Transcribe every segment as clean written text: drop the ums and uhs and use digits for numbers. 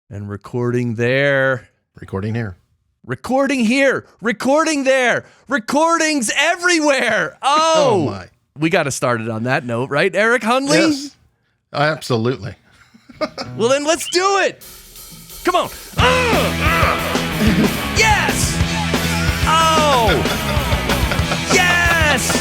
And recording there. Recording here. Recording here. Recording there. Recordings everywhere. Oh My. We got to start it on that note, right, Eric Hunley? Yes, absolutely. Well, then let's do it. Come on. Yes. Oh. Yes.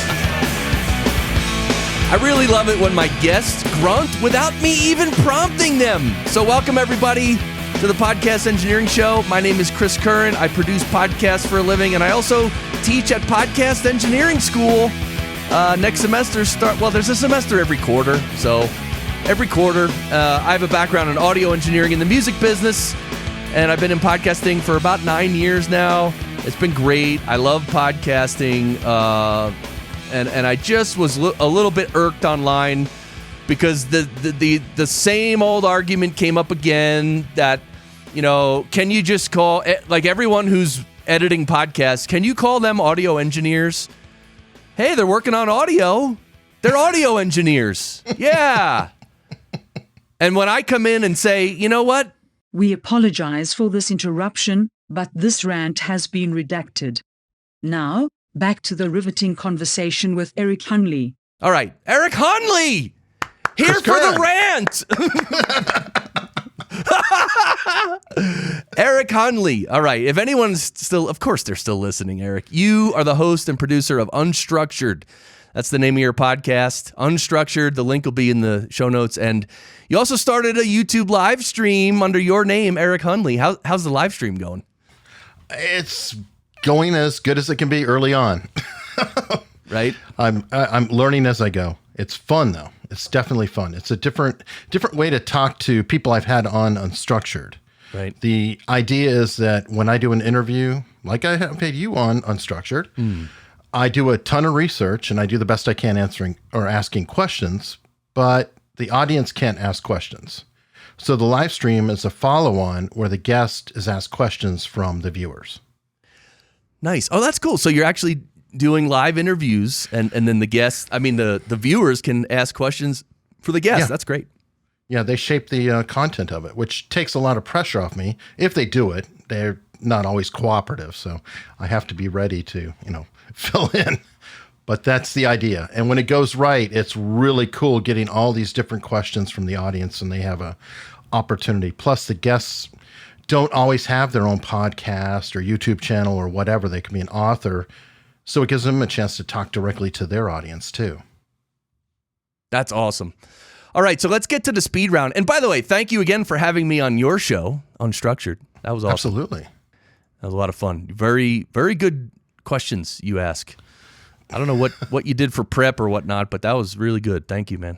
I really love it when my guests grunt without me even prompting them. So welcome, everybody, to the Podcast Engineering Show. My name is Chris Curran. I produce podcasts for a living, and I also teach at Podcast Engineering School. Next semester there's a semester every quarter. So every quarter, I have a background in audio engineering in the music business, and I've been in podcasting for about 9 years now. It's been great. I love podcasting, and I just was a little bit irked online because the same old argument came up again that, you know, can you just call, like everyone who's editing podcasts, can you call them audio engineers? Hey, they're working on audio. They're audio engineers. Yeah. And when I come in and say, you know what? We apologize for this interruption, but this rant has been redacted. Now, back to the riveting conversation with Eric Hunley. All right, Eric Hunley, here for the rant. Eric Hunley. All right, if anyone's still, of course they're still listening, Eric. You are the host and producer of Unstructured. That's the name of your podcast, Unstructured. The link will be in the show notes. And you also started a YouTube live stream under your name, Eric Hunley. How's the live stream going? It's going as good as it can be early on. Right? I'm learning as I go. It's fun though. It's definitely fun. It's a different way to talk to people I've had on Unstructured. Right. The idea is that when I do an interview, like I have had you on Unstructured, I do a ton of research and I do the best I can asking questions, but the audience can't ask questions. So the live stream is a follow-on where the guest is asked questions from the viewers. Nice. Oh, that's cool. So you're actually doing live interviews and then the viewers can ask questions for the guests. Yeah. That's great. Yeah, they shape the content of it, which takes a lot of pressure off me. If they do it, they're not always cooperative. So I have to be ready to, fill in. But that's the idea. And when it goes right, it's really cool getting all these different questions from the audience and they have a opportunity. Plus the guests don't always have their own podcast or YouTube channel or whatever. They can be an author. So it gives them a chance to talk directly to their audience too. That's awesome. All right, so let's get to the speed round. And by the way, thank you again for having me on your show, Unstructured. That was awesome. Absolutely. That was a lot of fun. Very, very good questions you ask. I don't know what you did for prep or whatnot, but that was really good. Thank you, man.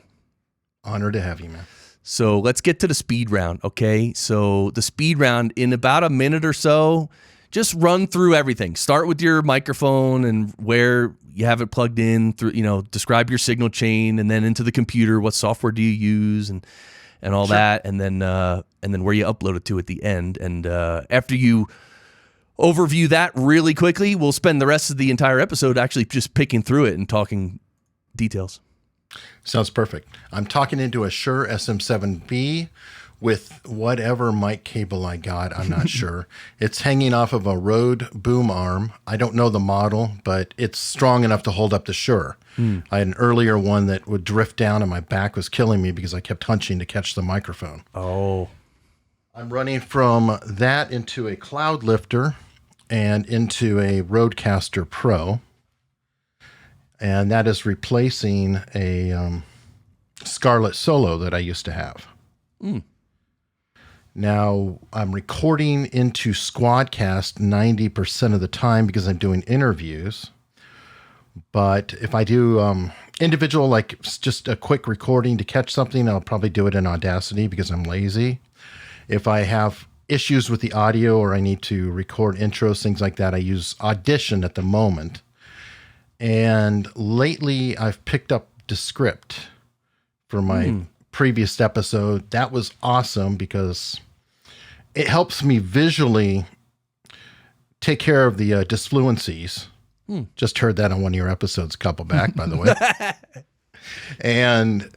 Honored to have you, man. So let's get to the speed round, okay? So the speed round, in about a minute or so, just run through everything. Start with your microphone and where you have it plugged in, through, describe your signal chain, and then into the computer, what software do you use and all that, and then where you upload it to at the end. And after you overview that really quickly, we'll spend the rest of the entire episode actually just picking through it and talking details. Sounds perfect. I'm talking into a Shure SM7b with whatever mic cable I got. I'm not sure. It's hanging off of a Rode boom arm. I don't know the model, but it's strong enough to hold up the Shure. I had an earlier one that would drift down and my back was killing me because I kept hunching to catch the microphone. Oh. I'm running from that into a Cloudlifter and into a Rodecaster Pro. And that is replacing a Scarlett Solo that I used to have. Now, I'm recording into Squadcast 90% of the time because I'm doing interviews. But if I do individual, like just a quick recording to catch something, I'll probably do it in Audacity because I'm lazy. If I have issues with the audio or I need to record intros, things like that, I use Audition at the moment. And lately, I've picked up Descript for my previous episode. That was awesome because it helps me visually take care of the disfluencies. Just heard that on one of your episodes a couple back, by the way. And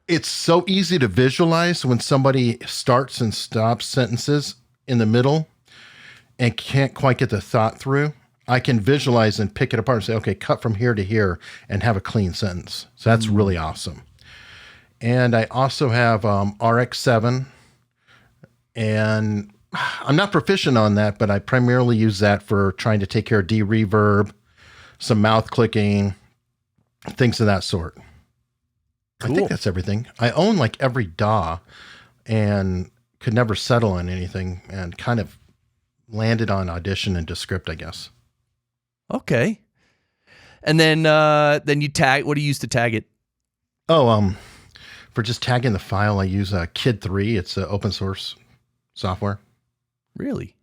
It's so easy to visualize when somebody starts and stops sentences in the middle and can't quite get the thought through. I can visualize and pick it apart and say, okay, cut from here to here and have a clean sentence. So that's really awesome. And I also have RX7, and I'm not proficient on that, but I primarily use that for trying to take care of de-reverb, some mouth clicking, things of that sort. Cool. I think that's everything. I own like every DAW and could never settle on anything, and kind of landed on Audition and Descript, I guess. Okay. And then you tag, what do you use to tag it? Oh, for just tagging the file, I use Kid 3. It's open source software. Really?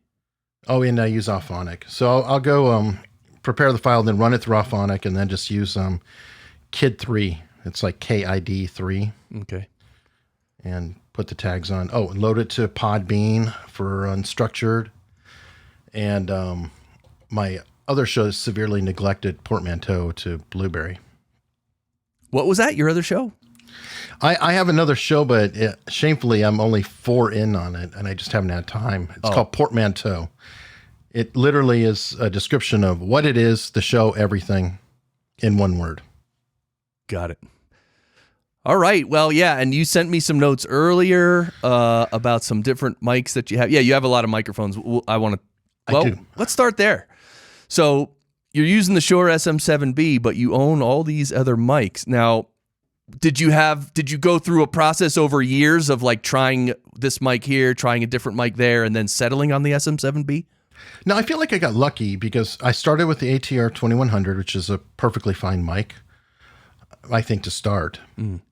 Oh, and I use Auphonic. So I'll go prepare the file, then run it through Auphonic, and then just use Kid 3. It's like KID 3. Okay. And put the tags on. Oh, and load it to Podbean for Unstructured. And my other show is Severely Neglected Portmanteau to Blubrry. What was that? Your other show? I have another show, but shamefully I'm only 4 in on it, and I just haven't had time. It's called Portmanteau. It literally is a description of what it is, the show, everything, in one word. Got it. All right. Well, yeah, and you sent me some notes earlier about some different mics that you have. Yeah, you have a lot of microphones. I do. Let's start there. So you're using the Shure SM7b, but you own all these other mics. Now, did you go through a process over years of like trying this mic here, trying a different mic there, and then settling on the SM7b? No, I feel like I got lucky because I started with the ATR 2100, which is a perfectly fine mic, I think, to start,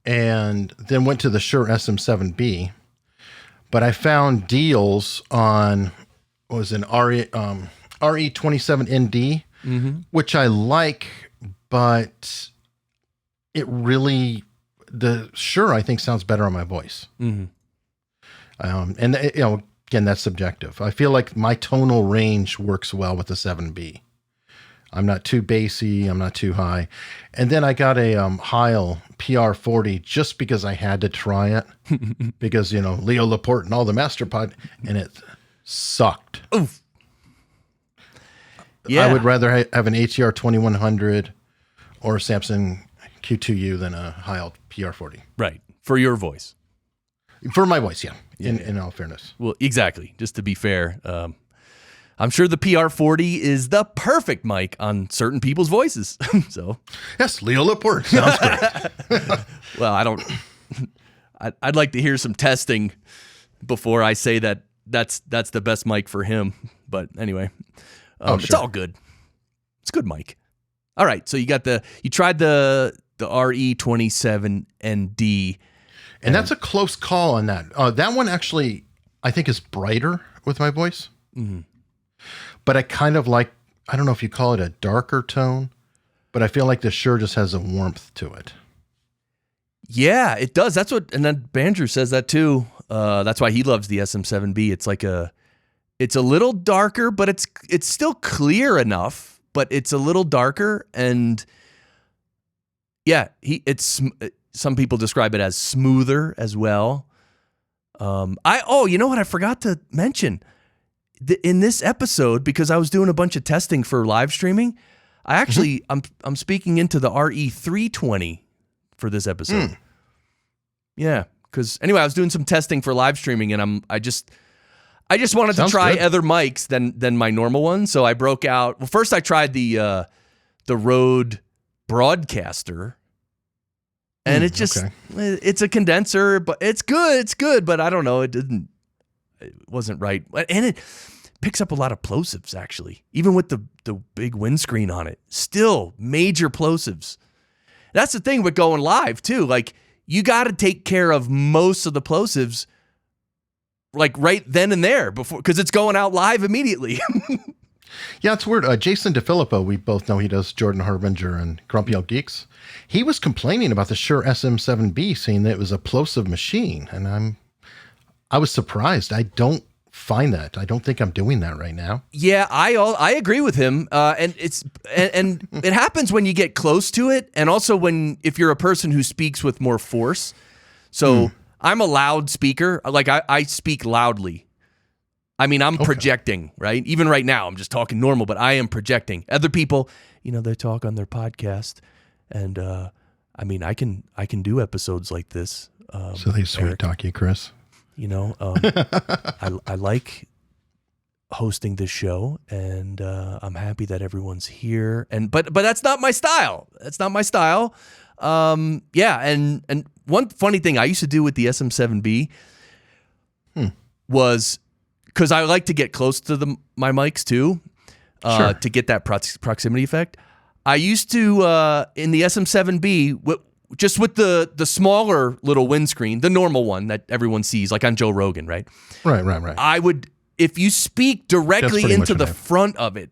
and then went to the Shure SM7b. But I found deals on what was an RE27ND, which I like, but it really, the Shure, I think, sounds better on my voice. And again, that's subjective. I feel like my tonal range works well with the 7B. I'm not too bassy. I'm not too high. And then I got a Heil PR40 just because I had to try it because, Leo Laporte and all the Masterpod, and it sucked. Oof. Yeah. I would rather have an ATR 2100 or a Samson Q2U than a Heil PR40. Right. For your voice. For my voice, yeah. In all fairness. Well, exactly. Just to be fair, I'm sure the PR40 is the perfect mic on certain people's voices. So yes, Leo Laporte sounds great. Well, I'd like to hear some testing before I say that's the best mic for him. But anyway, sure. It's all good. It's a good mic. All right, so you tried the RE27ND. And that's a close call on that. That one actually, I think, is brighter with my voice. But I kind of like, I don't know if you call it a darker tone, but I feel like the Shure just has a warmth to it. Yeah, it does. And then Bandrew says that too. That's why he loves the SM7B. It's a little darker, but it's still clear enough, but it's a little darker. And yeah, some people describe it as smoother as well. You know what I forgot to mention? In this episode, because I was doing a bunch of testing for live streaming, I actually I'm speaking into the RE320 for this episode. Yeah, because anyway, I was doing some testing for live streaming, and I just wanted to try other mics than my normal one, so I broke out. Well, first I tried the Rode Broadcaster, and it's a condenser, but it's good, but I don't know, it wasn't right, and it picks up a lot of plosives, actually, even with the big windscreen on it. Still major plosives. That's the thing with going live too. Like, you got to take care of most of the plosives, like right then and there, because it's going out live immediately. Yeah, it's weird. Jason DeFilippo, we both know he does Jordan Harbinger and Grumpy Old Geeks. He was complaining about the Shure SM7B, saying that it was a plosive machine, and I was surprised. I don't find that. I don't think I'm doing that right now. Yeah, I agree with him. And it happens when you get close to it, and also if you're a person who speaks with more force. So I'm a loudspeaker. Like I speak loudly. I mean, I'm projecting, right? Even right now, I'm just talking normal, but I am projecting. Other people, they talk on their podcast, and I mean, I can do episodes like this. So they sweet talk you, Chris. I like hosting this show, and I'm happy that everyone's here. But that's not my style. That's not my style. And one funny thing I used to do with the SM7B was, because I like to get close to my mics too, to get that proximity effect. I used to in the SM7B just with the smaller little windscreen, the normal one that everyone sees, like on Joe Rogan, right? Right. I would, if you speak directly into the front of it,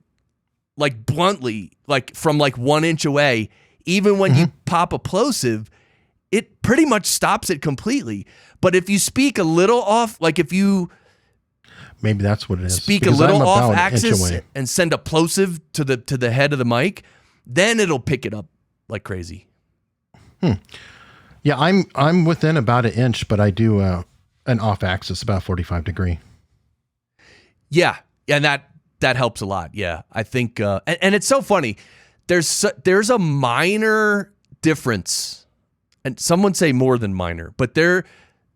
like bluntly, like from like 1 inch away, even when you pop a plosive, it pretty much stops it completely. But if you speak a little off, like if you maybe that's what it is. Speak a little off axis and send a plosive to the head of the mic, then it'll pick it up like crazy. Yeah, I'm within about 1 inch, but I do an off axis about 45 degree. Yeah, and that helps a lot. Yeah, I think, and it's so funny. There's a minor difference, and some would say more than minor, but there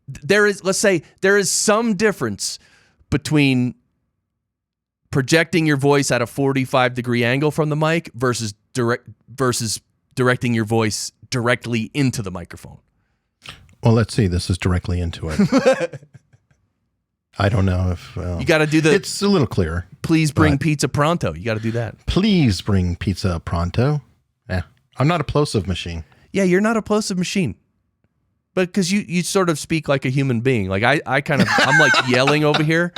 is, let's say, there is some difference between projecting your voice at a 45 degree angle from the mic versus directing your voice directly into the microphone. Well, let's see. This is directly into it. I don't know if you got to do the. It's a little clearer. Please bring pizza pronto. You got to do that. Please bring pizza pronto. Yeah, I'm not a plosive machine. Yeah, you're not a plosive machine, but because you sort of speak like a human being. Like I kind of I'm like yelling over here.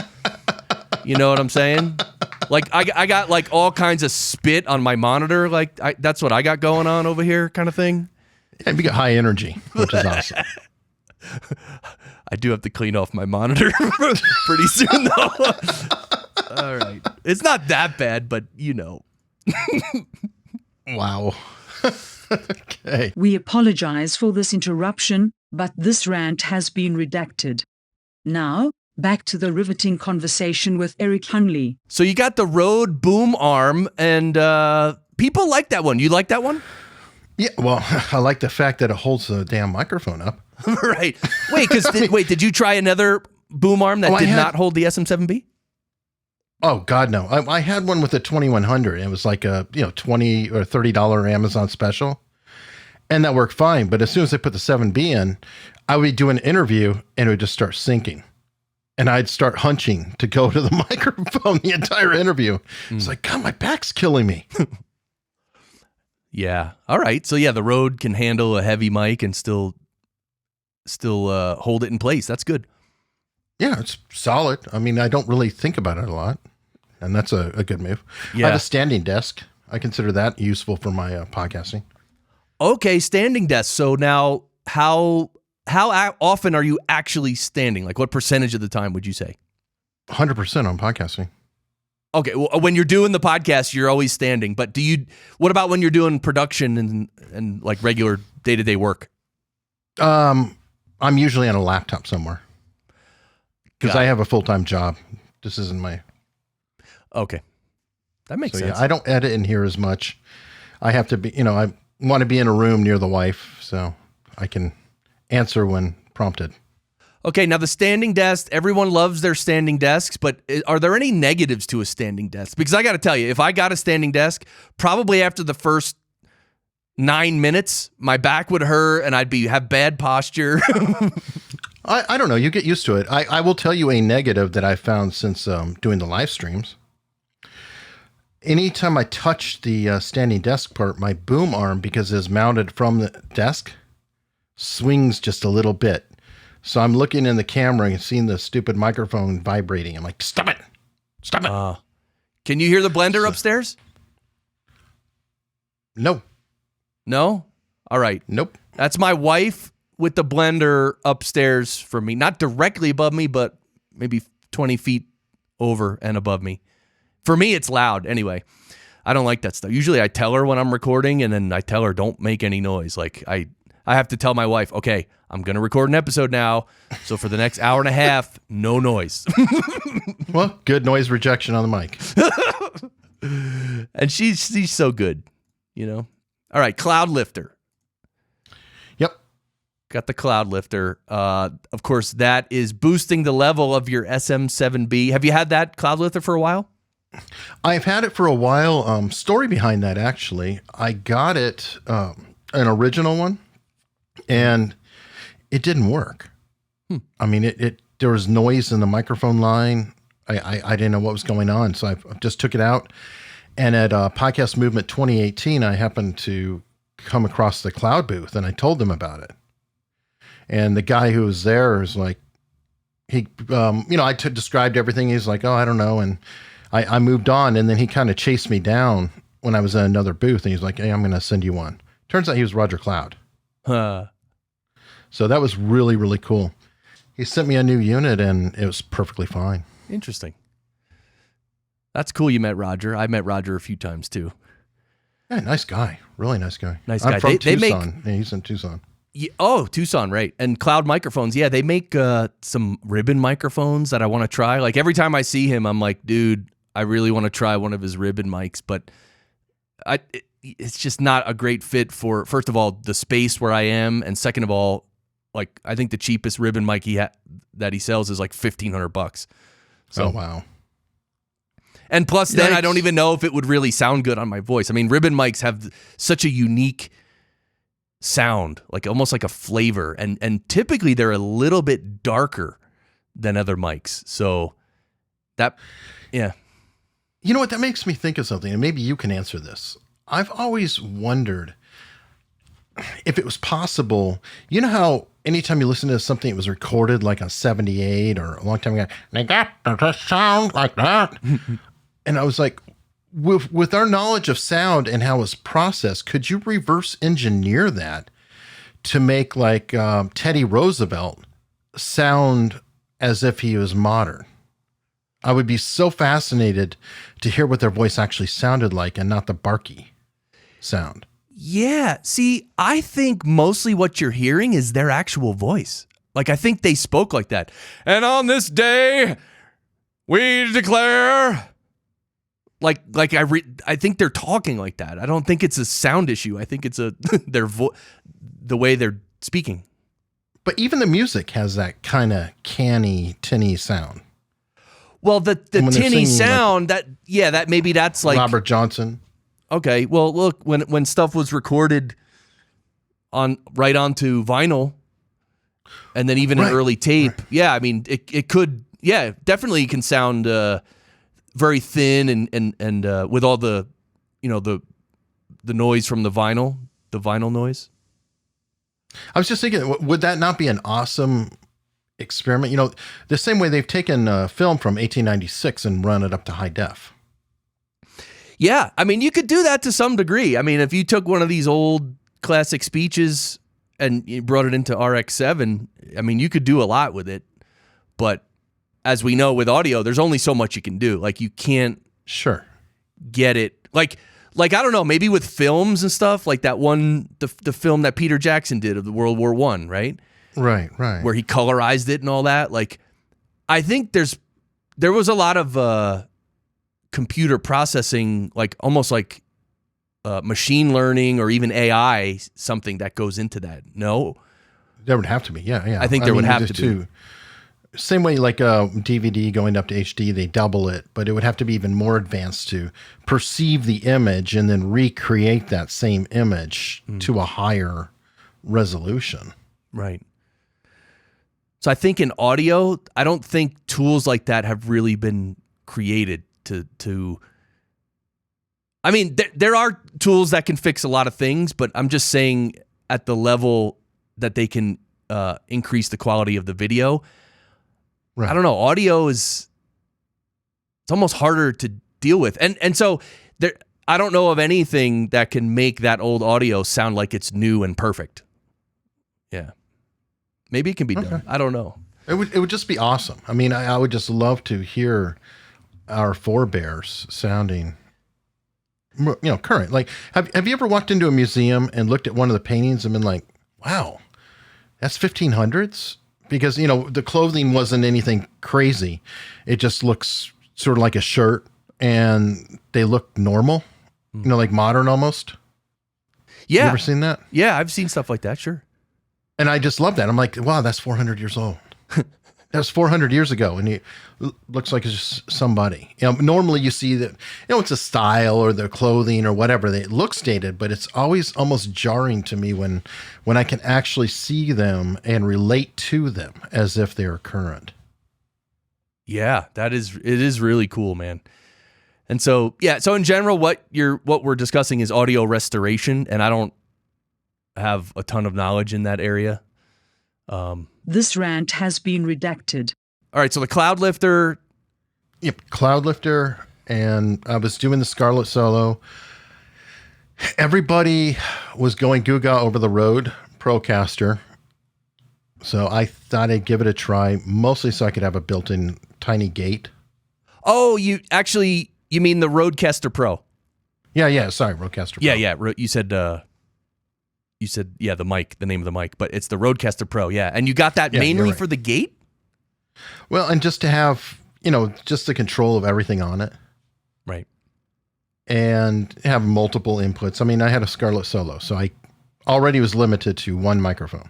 You know what I'm saying? Like I got like all kinds of spit on my monitor. Like that's what I got going on over here, kind of thing. Yeah, you got high energy, which is awesome. I do have to clean off my monitor pretty soon, though. All right. It's not that bad, but Wow. Okay. We apologize for this interruption, but this rant has been redacted. Now, back to the riveting conversation with Eric Hunley. So you got the Rode boom arm, and people like that one. You like that one? Yeah, well, I like the fact that it holds the damn microphone up. Right. Wait, did you try another boom arm that did not hold the SM7B? Oh God, no! I had one with a 2100. It was like a $20 or $30 Amazon special, and that worked fine. But as soon as I put the 7B in, I would do an interview and it would just start sinking, and I'd start hunching to go to the microphone the entire interview. It's like, God, my back's killing me. Yeah. All right. So yeah, the Rode can handle a heavy mic and still hold it in place. That's good. Yeah, it's solid. I mean, I don't really think about it a lot, and that's a good move. Yeah. I have a standing desk. I consider that useful for my podcasting. Okay, standing desk. So now, how often are you actually standing? Like, what percentage of the time would you say? 100% on podcasting. Okay, well, when you're doing the podcast, you're always standing. But what about when you're doing production and like regular day-to-day work? I'm usually on a laptop somewhere because I have a full-time job. This isn't my. Okay, that makes sense. Yeah, I don't edit in here as much. I have to be, I want to be in a room near the wife so I can answer when prompted. Okay, now the standing desk, everyone loves their standing desks, but are there any negatives to a standing desk? Because I got to tell you, if I got a standing desk, probably after the first 9 minutes, my back would hurt and I'd have bad posture. I don't know. You get used to it. I will tell you a negative that I found since doing the live streams. Anytime I touch the standing desk part, my boom arm, because it's mounted from the desk, swings just a little bit. So I'm looking in the camera and seeing the stupid microphone vibrating. I'm like, stop it. Stop it. Can you hear the blender upstairs? No. No? All right. Nope. That's my wife with the blender upstairs from me. Not directly above me, but maybe 20 feet over and above me. For me, it's loud. Anyway, I don't like that stuff. Usually I tell her when I'm recording, and then I tell her don't make any noise. Like I I have to tell my wife, okay, I'm going to record an episode now. So for the next hour and a half, no noise. Well, good noise rejection on the mic. And she's so good, you know? All right, Cloudlifter. Yep. Got the Cloudlifter. Of course, that is boosting the level of your SM7B. Have you had that Cloudlifter for a while? I've had it for a while. Story behind that, actually. I got it, an original one, and it didn't work. I mean, there was noise in the microphone line. I didn't know what was going on, so I just took it out. And at Podcast Movement 2018, I happened to come across the Cloud booth, and I told them about it. And the guy who was there was like, I described everything. He's like, oh, I don't know. And I moved on, and then he kind of chased me down when I was in another booth, and he's like, hey, I'm going to send you one. Turns out he was Roger Cloud. Huh. So that was really, really cool. He sent me a new unit, and it was perfectly fine. Interesting. That's cool you met Roger. I met Roger a few times, too. Yeah, nice guy. Really nice guy. Nice guy. I'm from They Tucson. Yeah, he's in Tucson. Yeah, oh, Tucson, right. And Cloud microphones. Yeah, they make some ribbon microphones that I want to try. Like every time I see him, I'm like, dude, I really want to try one of his ribbon mics, but it's just not a great fit for, first of all, the space where I am, and second of all, like I think the cheapest ribbon mic that he sells is like $1,500. So, oh, wow. And plus, then I don't even know if it would really sound good on my voice. I mean, ribbon mics have such a unique sound, like almost like a flavor, and typically they're a little bit darker than other mics. So that, yeah. You know what? That makes me think of something, and maybe you can answer this. I've always wondered if it was possible. You know how anytime you listen to something that was recorded like on 78 or a long time ago, they got the sound like that. And I was like, with our knowledge of sound and how it's processed, could you reverse engineer that to make like Teddy Roosevelt sound as if he was modern? I would be so fascinated to hear what their voice actually sounded like and not the barky sound. Yeah. See, I think mostly what you're hearing is their actual voice. Like, I think they spoke like that. And on this day, we declare... I think they're talking like that. I don't think it's a sound issue. I think it's the way they're speaking. But even the music has that kind of canny, tinny sound. Well, the tinny sound, like, that maybe that's like Robert Johnson. Okay, well, look, when stuff was recorded right onto vinyl, and then even an early tape, I mean, it could, definitely can sound very thin and with all the, the noise from the vinyl noise. I was just thinking, would that not be an awesome experiment? The same way they've taken film from 1896 and run it up to high def. Yeah, I mean, you could do that to some degree. I mean, if you took one of these old classic speeches and you brought it into RX7, I mean, you could do a lot with it. But as we know with audio, there's only so much you can do. Like, you can't get it. Like I don't know, maybe with films and stuff, like that one, the film that Peter Jackson did of the World War I, right? Right. Where he colorized it and all that. Like, I think there was a lot of computer processing, like almost like machine learning or even AI, something that goes into that. No? There would have to be, yeah. I think there would have to be. Same way like a DVD going up to HD, they double it, but it would have to be even more advanced to perceive the image and then recreate that same image to a higher resolution. Right. So I think in audio, I don't think tools like that have really been created to I mean, there are tools that can fix a lot of things, but I'm just saying at the level that they can increase the quality of the video. Right. I don't know. Audio it's almost harder to deal with. And so I don't know of anything that can make that old audio sound like it's new and perfect. Yeah. Maybe it can be done. I don't know. It would just be awesome. I mean, I would just love to hear our forebears sounding, current. Like, have you ever walked into a museum and looked at one of the paintings and been like, wow, that's 1500s? Because, you know, the clothing wasn't anything crazy. It just looks sort of like a shirt, and they look normal, you know, like modern almost. Yeah. You ever seen that? Yeah, I've seen stuff like that, sure. And I just love that. I'm like, wow, that's 400 years old. That was 400 years ago, and it looks like it's just somebody. You know, normally you see that, you know, it's a style or their clothing or whatever. They look dated, but it's always almost jarring to me when I can actually see them and relate to them as if they're current. Yeah, it is really cool, man. And so, yeah, so in general, what we're discussing is audio restoration, and I don't have a ton of knowledge in that area. This rant has been redacted. All right, so the Cloudlifter. Yep, Cloudlifter, and I was doing the Scarlett Solo. Everybody was going Guga over the road Procaster, so I thought I'd give it a try, mostly so I could have a built-in tiny gate. Oh, you mean the Rodecaster Pro? Yeah, sorry, Rodecaster Pro. Yeah, you said, yeah, the mic, the name of the mic, but it's the Rodecaster Pro, yeah. And you got that mainly for the gate? Well, and just to have, you know, just the control of everything on it. Right. And have multiple inputs. I mean, I had a Scarlett Solo, so I already was limited to one microphone.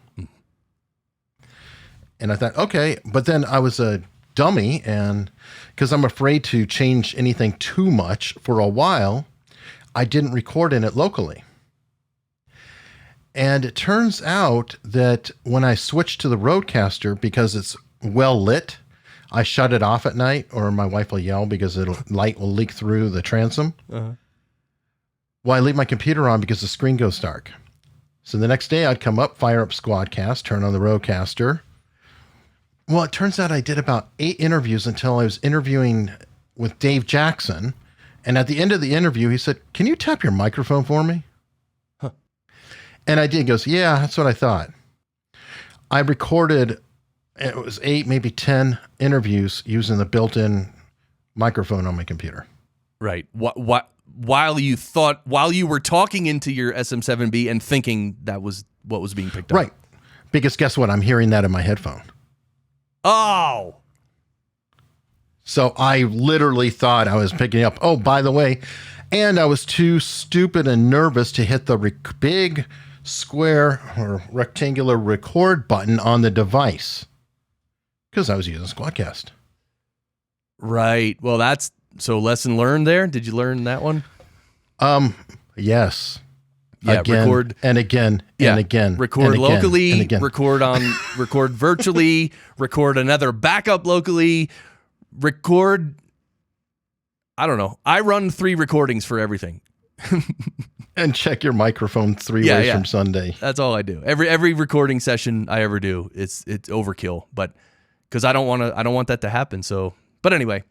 And I thought, okay, but then I was a dummy, and because I'm afraid to change anything too much for a while, I didn't record in it locally. And it turns out that when I switched to the Rodecaster, because it's well lit, I shut it off at night, or my wife will yell because light will leak through the transom. Uh-huh. Well, I leave my computer on because the screen goes dark. So the next day I'd come up, fire up Squadcast, turn on the Rodecaster. Well, it turns out I did about 8 interviews until I was interviewing with Dave Jackson. And at the end of the interview, he said, "Can you tap your microphone for me?" And I did. He goes, "Yeah, that's what I thought." I recorded, it was 8, maybe 10 interviews using the built-in microphone on my computer. Right. While you were talking into your SM7B and thinking that was what was being picked up. Right. Because guess what? I'm hearing that in my headphone. Oh. So I literally thought I was picking up. Oh, by the way, and I was too stupid and nervous to hit the big square or rectangular record button on the device because I was using Squadcast. Right. Well, that's so lesson learned there. Did you learn that one? Yes. Yeah. Again, record and again and again. Record and locally. Again, and again. Record virtually. Record another backup locally. Record. I don't know. I run 3 recordings for everything. And check your microphone 3 ways from Sunday. That's all I do. Every recording session I ever do, it's overkill. But because I don't want that to happen. So, but anyway,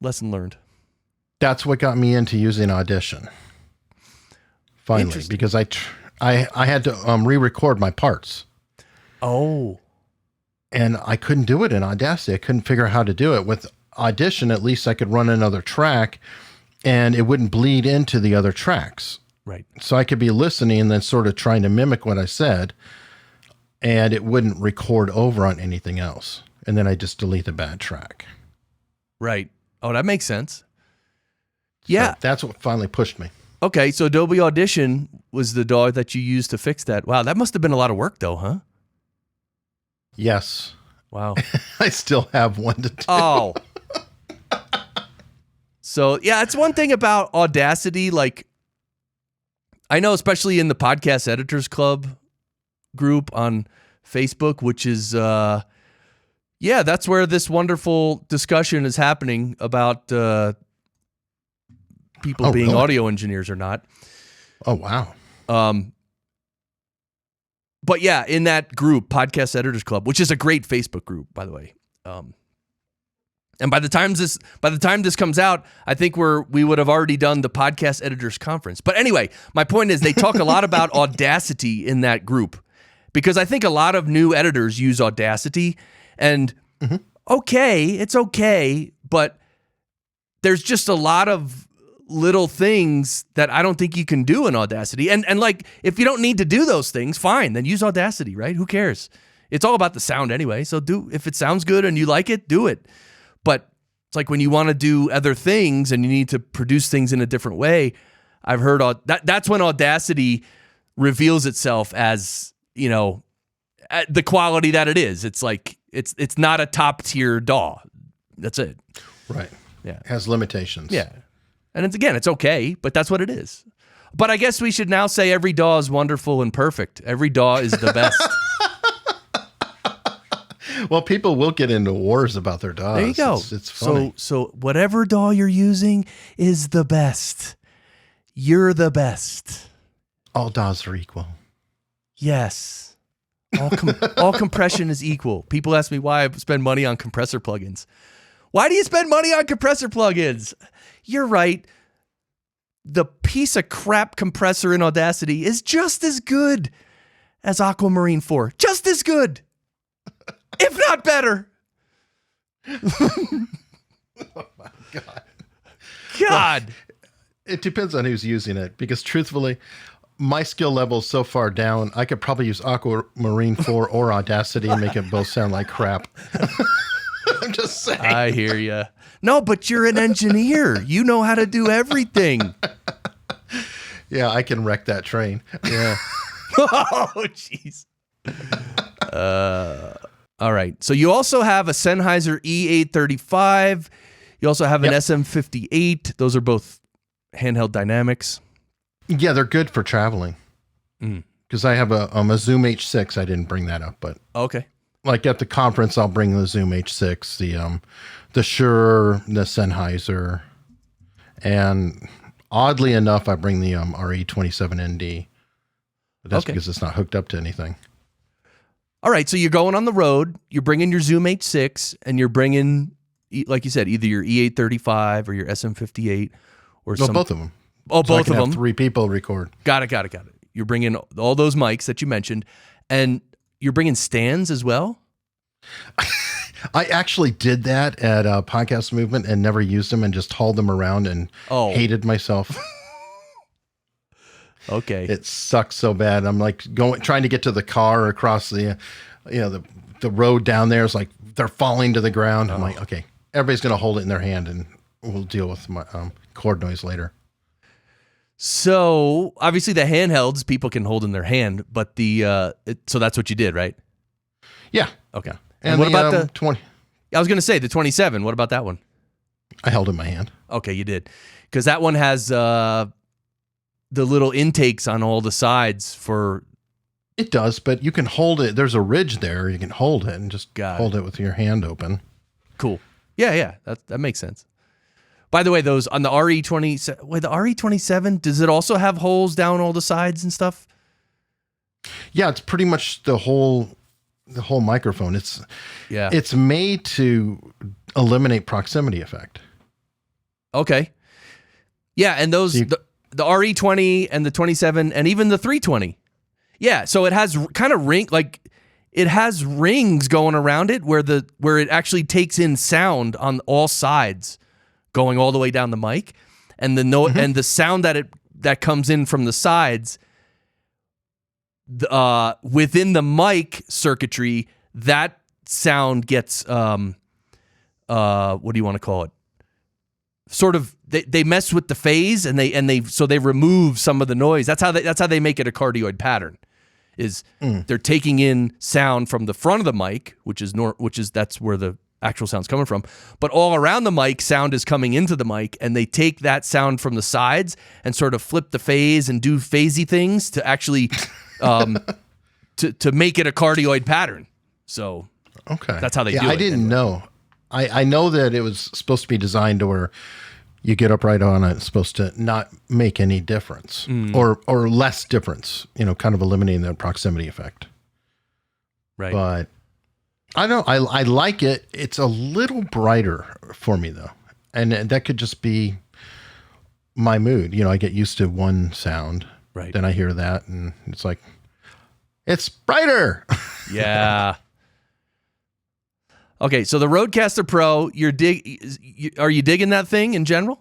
lesson learned. That's what got me into using Audition. Finally, because I had to re-record my parts. Oh. And I couldn't do it in Audacity. I couldn't figure out how to do it. With Audition, at least I could run another track and it wouldn't bleed into the other tracks. Right. So I could be listening and then sort of trying to mimic what I said, and it wouldn't record over on anything else. And then I just delete the bad track. Right. Oh, that makes sense. Yeah. So that's what finally pushed me. Okay, so Adobe Audition was the DAW that you used to fix that. Wow, that must have been a lot of work though, huh? Yes. Wow. I still have one to do. Oh. So, yeah, it's one thing about Audacity. Like, I know, especially in the Podcast Editors Club group on Facebook, which is, that's where this wonderful discussion is happening about people being really? audio engineers or not. Oh, wow. But yeah, in that group, Podcast Editors Club, which is a great Facebook group, by the way. And by the time this comes out, I think we would have already done the Podcast Editors Conference. But anyway, my point is they talk a lot about Audacity in that group because I think a lot of new editors use Audacity, and okay, it's okay, but there's just a lot of little things that I don't think you can do in Audacity. And like, if you don't need to do those things, fine, then use Audacity, right? Who cares? It's all about the sound anyway. So if it sounds good and you like it, do it. But it's like when you want to do other things and you need to produce things in a different way, I've heard that's when Audacity reveals itself as, you know, the quality that it is. It's like, it's not a top tier DAW. That's it. Right. Yeah. It has limitations. Yeah. And it's okay, but that's what it is. But I guess we should now say every DAW is wonderful and perfect. Every DAW is the best. Well, people will get into wars about their DAWs. There you go. It's funny. So whatever DAW you're using is the best. You're the best. All DAWs are equal. Yes. All compression is equal. People ask me why I spend money on compressor plugins. Why do you spend money on compressor plugins? You're right. The piece of crap compressor in Audacity is just as good as Aquamarine 4. Just as good. If not better. Oh my God. God. Well, it depends on who's using it, because truthfully, my skill level is so far down, I could probably use Aquamarine 4 or Audacity and make it both sound like crap. I'm just saying. I hear you. No, but you're an engineer. You know how to do everything. Yeah, I can wreck that train. Yeah. Oh, jeez. All right. So you also have a Sennheiser E835. You also have an SM58. Those are both handheld dynamics. Yeah, they're good for traveling. Because I have a Zoom H6. I didn't bring that up, but okay. Like at the conference, I'll bring the Zoom H6, the Shure, the Sennheiser, and oddly enough, I bring the RE27ND. But that's because it's not hooked up to anything. All right, so you're going on the road, you're bringing your Zoom H6, and you're bringing, like you said, either your E835 or your SM58 or both of them. Oh, so both of them. 3 people record. Got it. You're bringing all those mics that you mentioned, and you're bringing stands as well? I actually did that at a Podcast Movement and never used them and just hauled them around and hated myself. Okay. It sucks so bad. I'm like trying to get to the car across the, the road down there. It's like they're falling to the ground. I'm like, okay, everybody's going to hold it in their hand and we'll deal with my cord noise later. So obviously the handhelds people can hold in their hand, but so that's what you did, right? Yeah. Okay. Yeah. And what about the 20? I was going to say the 27. What about that one? I held it in my hand. Okay, you did. Because that one has the little intakes on all the sides for... It does, but you can hold it. There's a ridge there. You can hold it and just hold it with your hand open. Cool. Yeah. That makes sense. By the way, those on the RE27... Wait, the RE27, does it also have holes down all the sides and stuff? Yeah, it's pretty much the whole microphone. It's made to eliminate proximity effect. Okay. Yeah, and those the RE20 and the 27 and even the 320. Yeah, so it has kind of it has rings going around it where it actually takes in sound on all sides going all the way down the mic, and the note and the sound that comes in from the sides within the mic circuitry, that sound gets what do you want to call it? Sort of they mess with the phase and they remove some of the noise. That's how they make it a cardioid pattern. They're taking in sound from the front of the mic, which is that's where the actual sound's coming from. But all around the mic, sound is coming into the mic, and they take that sound from the sides and sort of flip the phase and do phasey things to actually to make it a cardioid pattern. So that's how they do it. I didn't know. I know that it was supposed to be designed to where you get up right on it. It's supposed to not make any difference or less difference, kind of eliminating the proximity effect. Right. But I don't know. I like it. It's a little brighter for me though. And that could just be my mood. I get used to one sound. Right. Then I hear that and it's like, it's brighter. Yeah. Okay, so the Rodecaster Pro, are you digging that thing in general?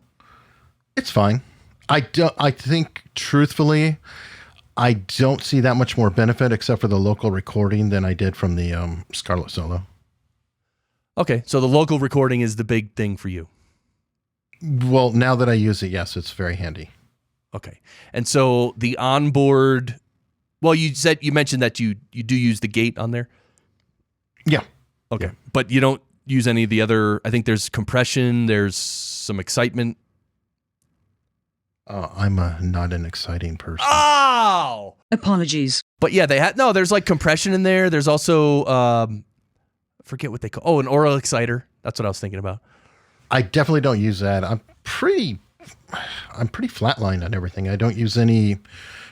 It's fine. I think, truthfully, I don't see that much more benefit except for the local recording than I did from the Scarlett Solo. Okay, so the local recording is the big thing for you. Well, now that I use it, yes, it's very handy. Okay, and so the onboard. Well, you mentioned that you do use the gate on there. Yeah. Okay, but you don't use any of the other. I think there's compression. There's some excitement. I'm not an exciting person. Oh! Apologies. But yeah, there's like compression in there. There's also, forget what they call, an oral exciter. That's what I was thinking about. I definitely don't use that. I'm pretty flatlined on everything. I don't use any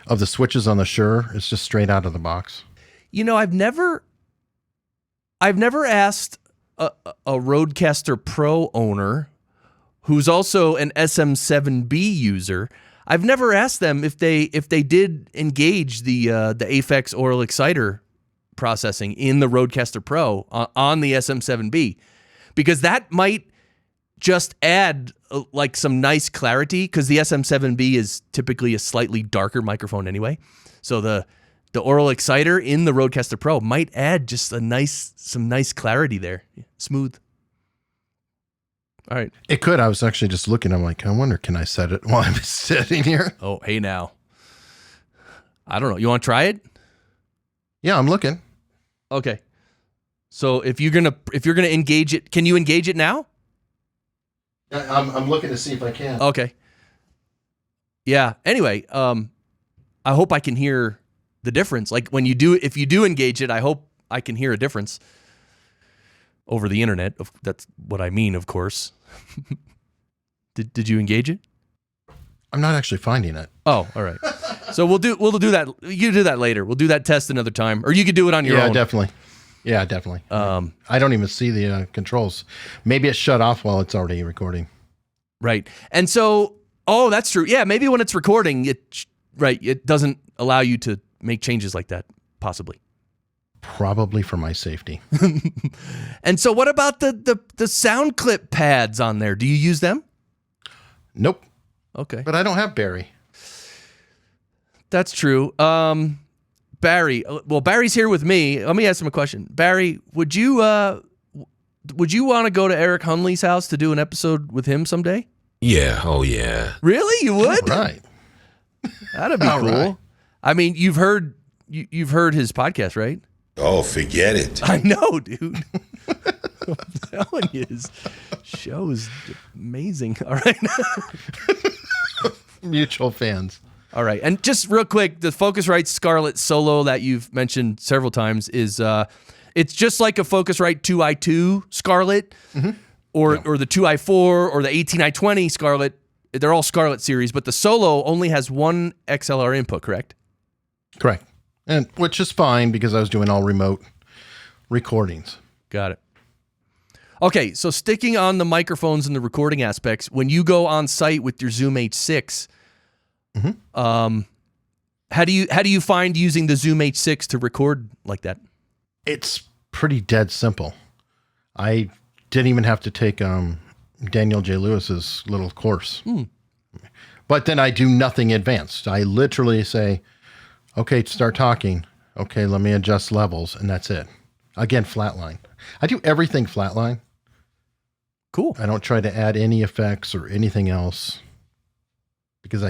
of the switches on the Shure. It's just straight out of the box. You know, I've never asked a Rodecaster Pro owner who's also an SM7b user. I've never asked them if they did engage the Aphex oral exciter processing in the Rodecaster Pro on the SM7b, because that might just add like some nice clarity, because the SM7b is typically a slightly darker microphone anyway. So the oral exciter in the Rodecaster Pro might add just some nice clarity there. Smooth. All right. It could. I was actually just looking. I'm like, I wonder, can I set it while I'm sitting here? Oh, hey now. I don't know. You want to try it? Yeah, I'm looking. Okay. So if you're gonna engage it, can you engage it now? I'm looking to see if I can. Okay. Yeah. Anyway, I hope I can hear the difference. Like if you do engage it, I hope I can hear a difference over the internet. That's what I mean, of course. Did you engage it? I'm not actually finding it. Oh, all right. So we'll do that. You do that later. We'll do that test another time, or you could do it on your own. Yeah, definitely. I don't even see the controls. Maybe it's shut off while it's already recording. Right. And so, that's true. Yeah, maybe when it's recording, it doesn't allow you to make changes like that, possibly. Probably for my safety. And so what about the sound clip pads on there? Do you use them? Nope. Okay. But I don't have Barry. That's true. Barry, Barry's here with me. Let me ask him a question. Barry, would you want to go to Eric Hunley's house to do an episode with him someday? Yeah. Oh, yeah. Really? You would? Right. That'd be cool. Right. I mean, you've heard his podcast, right? Oh, forget it. I know, dude. I'm telling you, his show is amazing. All right. Mutual fans. All right. And just real quick, the Focusrite Scarlett Solo that you've mentioned several times is it's just like a Focusrite 2i2 Scarlett or the 2i4 or the 18i20 Scarlett. They're all Scarlett series, but the Solo only has one XLR input, correct? Correct. And which is fine because I was doing all remote recordings. Got it. Okay, so sticking on the microphones and the recording aspects, when you go on site with your Zoom H6, how do you find using the Zoom H6 to record like that? It's pretty dead simple. I didn't even have to take Daniel J. Lewis's little course. But then I do nothing advanced. I literally say, okay, start talking. Okay, let me adjust levels, and that's it. Again, flatline. I do everything flatline. Cool. I don't try to add any effects or anything else because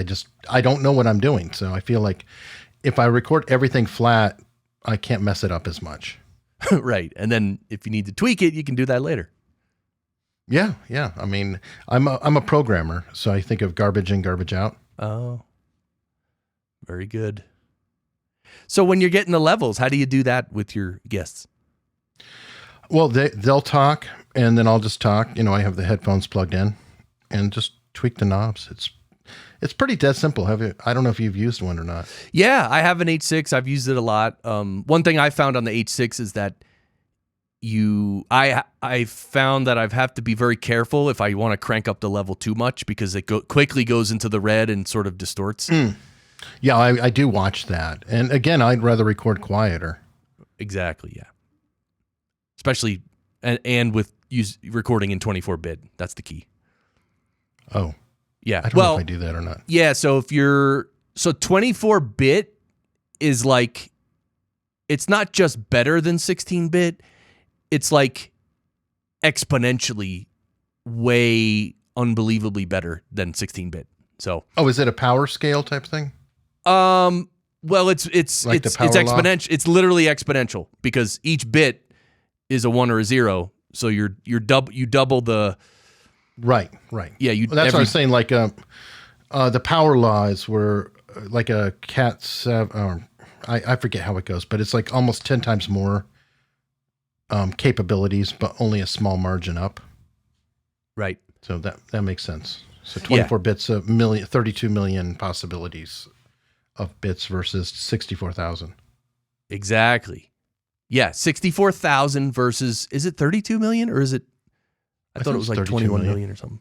I don't know what I'm doing. So I feel like if I record everything flat, I can't mess it up as much. Right. And then if you need to tweak it, you can do that later. Yeah. I mean, I'm a programmer, so I think of garbage in, garbage out. Oh, very good. So when you're getting the levels, how do you do that with your guests? Well, they'll talk, and then I'll just talk. I have the headphones plugged in, and just tweak the knobs. It's pretty dead simple. I don't know if you've used one or not. Yeah, I have an H6. I've used it a lot. One thing I found on the H6 is that I found that I have to be very careful if I want to crank up the level too much because it quickly goes into the red and sort of distorts. Yeah, I do watch that. And again, I'd rather record quieter. Exactly, yeah. Especially, and with recording in 24-bit. That's the key. Oh, Yeah. I don't know if I do that or not. Yeah. So 24-bit is like, it's not just better than 16-bit. It's like exponentially way unbelievably better than 16-bit. So. Oh, is it a power scale type thing? Well, it's Like it's the power law? exponential. It's literally exponential because each bit is a 1 or a 0. So you double the. Right. Yeah, Well, that's what I'm saying. Like the power laws were like a Cat 7. I forget how it goes, but it's like almost 10 times more capabilities, but only a small margin up. Right. So that makes sense. So 24 bits, 32 million possibilities of bits versus 64,000. Exactly. Yeah, 64,000 versus, is it 32 million or is it? I thought it was like 21 million or something.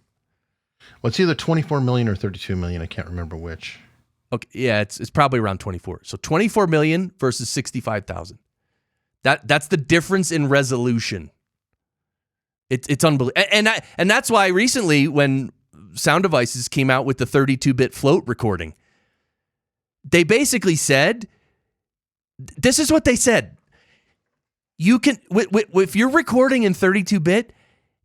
Well, it's either 24 million or 32 million. I can't remember which. Okay, yeah, it's probably around 24. So 24 million versus 65,000. That's the difference in resolution. It's unbelievable. And that's why recently when Sound Devices came out with the 32-bit float recording, they basically said, this is what they said. You can, if you're recording in 32-bit,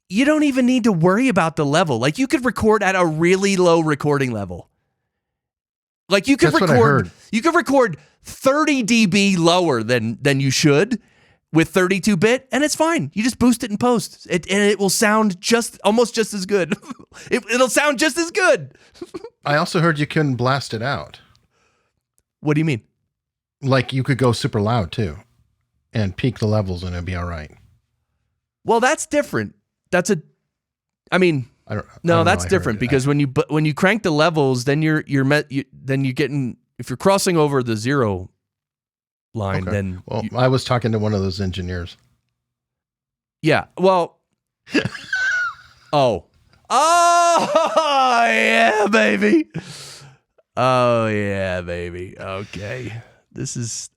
you don't even need to worry about the level. Like you could record at a really low recording level. Like you could record 30 dB lower than you should with 32-bit, and it's fine. You just boost it in post, and it will sound almost just as good. It'll sound just as good. I also heard you couldn't blast it out. What do you mean? Like you could go super loud too, and peak the levels, and it'd be all right. Well, that's different. That's different because when you crank the levels, then you're getting, if you're crossing over the 0 line, then I was talking to one of those engineers. Yeah. Well. Oh yeah, baby. Oh yeah, baby. Okay. This is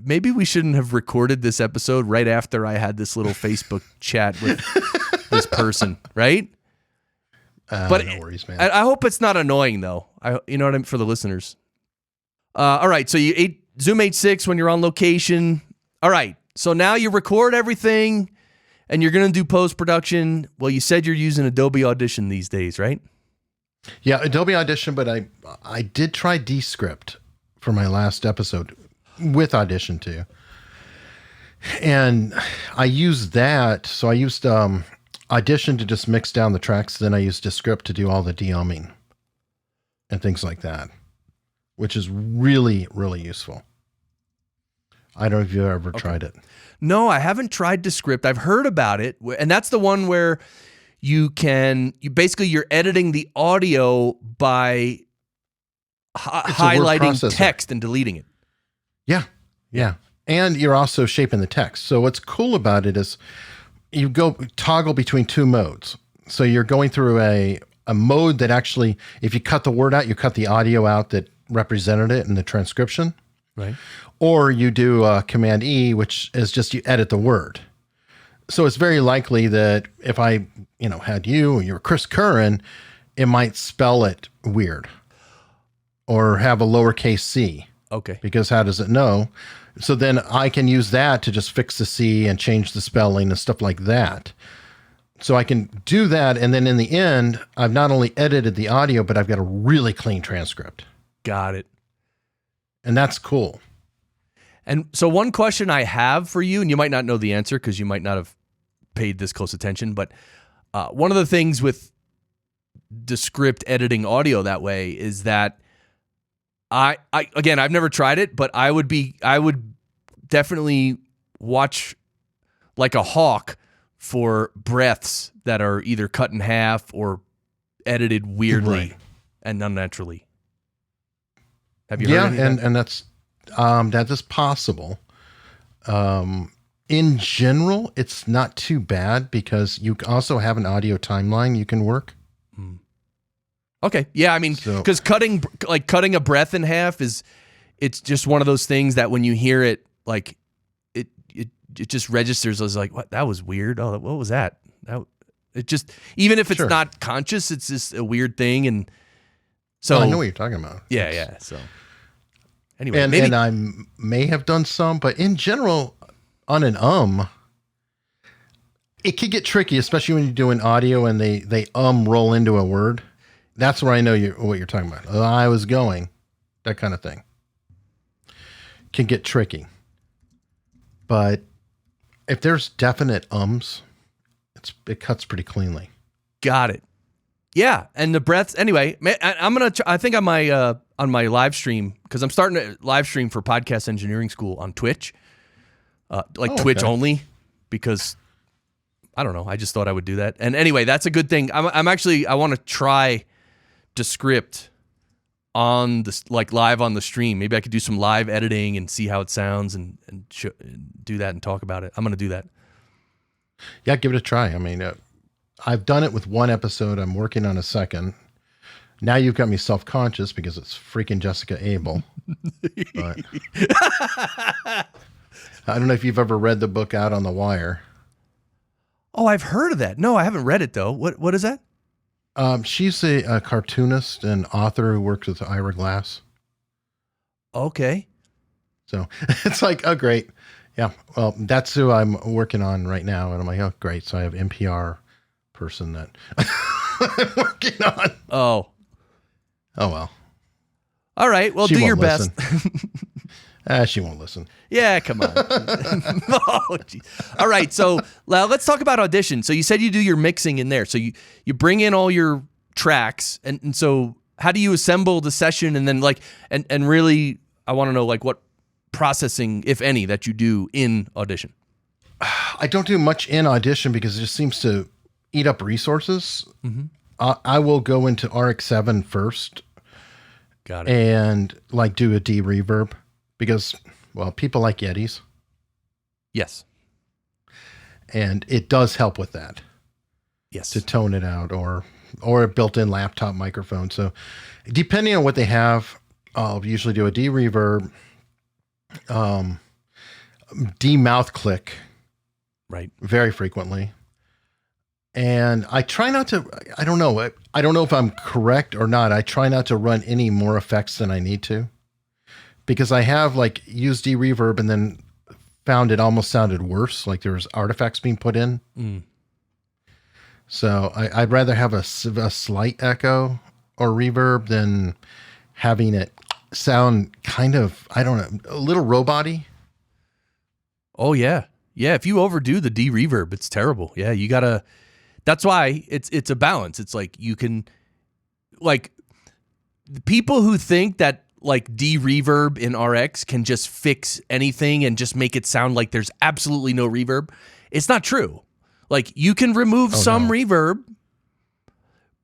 maybe we shouldn't have recorded this episode right after I had this little Facebook chat with this person, right? But no worries, man. I hope it's not annoying though. You know what I mean, for the listeners. All right, so you Zoom H6 when you're on location. All right, so now you record everything, and you're gonna do post production. Well, you said you're using Adobe Audition these days, right? Yeah, Adobe Audition, but I did try Descript for my last episode with Audition too, and I used that. So I used Audition to just mix down the tracks. Then I used Descript to do all the de-umming and things like that, which is really, really useful. I don't know if you've ever tried it. No, I haven't tried Descript. I've heard about it, and that's the one where you're editing the audio by highlighting text and deleting it. Yeah. And you're also shaping the text. So what's cool about it is you go toggle between two modes. So you're going through a mode that actually, if you cut the word out, you cut the audio out that represented it in the transcription. Right. Or you do Command E, which is just you edit the word. So it's very likely that if I, had you and you're Chris Curran, it might spell it weird or have a lowercase c. Okay. Because how does it know? So then I can use that to just fix the C and change the spelling and stuff like that. So I can do that. And then in the end, I've not only edited the audio, but I've got a really clean transcript. Got it. And that's cool. And so one question I have for you, and you might not know the answer because you might not have paid this close attention, but one of the things with Descript editing audio that way is that again, I've never tried it, but I would definitely watch like a hawk for breaths that are either cut in half or edited weirdly and unnaturally. Have you heard anything? and that's that is possible. In general, it's not too bad because you also have an audio timeline you can work. Okay. Yeah. I mean, because cutting a breath in half it's just one of those things that when you hear it, like it just registers as like, what, that was weird. Oh, what was that? It just, even if it's not conscious, it's just a weird thing. And So I know what you're talking about. Yeah. So anyway, and I may have done some, but in general, on an it could get tricky, especially when you're doing audio and they roll into a word. That's where I know what you're talking about. I was going, that kind of thing. Can get tricky. But if there's definite it cuts pretty cleanly. Got it. Yeah, and the breaths. Anyway, I'm gonna. I think on my live stream, because I'm starting to live stream for Podcast Engineering School on Twitch, Twitch only, because I don't know. I just thought I would do that. And anyway, that's a good thing. I'm actually. I want to try Descript on this, like live on the stream. Maybe I could do some live editing and see how it sounds and do that and talk about it. I'm gonna do that. Yeah, give it a try. I mean, I've done it with one episode. I'm working on a second. Now you've got me self-conscious because it's freaking Jessica Abel. But I don't know if you've ever read the book Out on the Wire. Oh, I've heard of that. No, I haven't read it though. What is that? She's a cartoonist and author who works with Ira Glass. Okay. So it's like, oh, great. Yeah. Well, that's who I'm working on right now. And I'm like, oh, great. So I have NPR person that I'm working on. Oh, well. All right. Well, She do your won't best. She won't listen. Yeah, come on. Oh, geez. All right. So let's talk about Audition. So you said you do your mixing in there. So you bring in all your tracks. And so how do you assemble the session? And then and really, I want to know what processing, if any, that you do in Audition. I don't do much in Audition because it just seems to eat up resources. Mm-hmm. I will go into RX7 first. Got it. And do a de-reverb because, well, people like Yetis. Yes. And it does help with that. Yes. To tone it out or a built-in laptop microphone. So depending on what they have, I'll usually do a de-reverb, de-mouth click. Right. Very frequently. And I try not to, I don't know if I'm correct or not. I try not to run any more effects than I need to because I have used de-reverb and then found it almost sounded worse. Like there was artifacts being put in. Mm. So I'd rather have a slight echo or reverb than having it sound kind of, I don't know, a little robot-y. Oh yeah. Yeah. If you overdo the de-reverb, it's terrible. Yeah. You gotta, that's why it's a balance. It's you can people who think that de-reverb in RX can just fix anything and just make it sound like there's absolutely no reverb. It's not true. You can remove some reverb,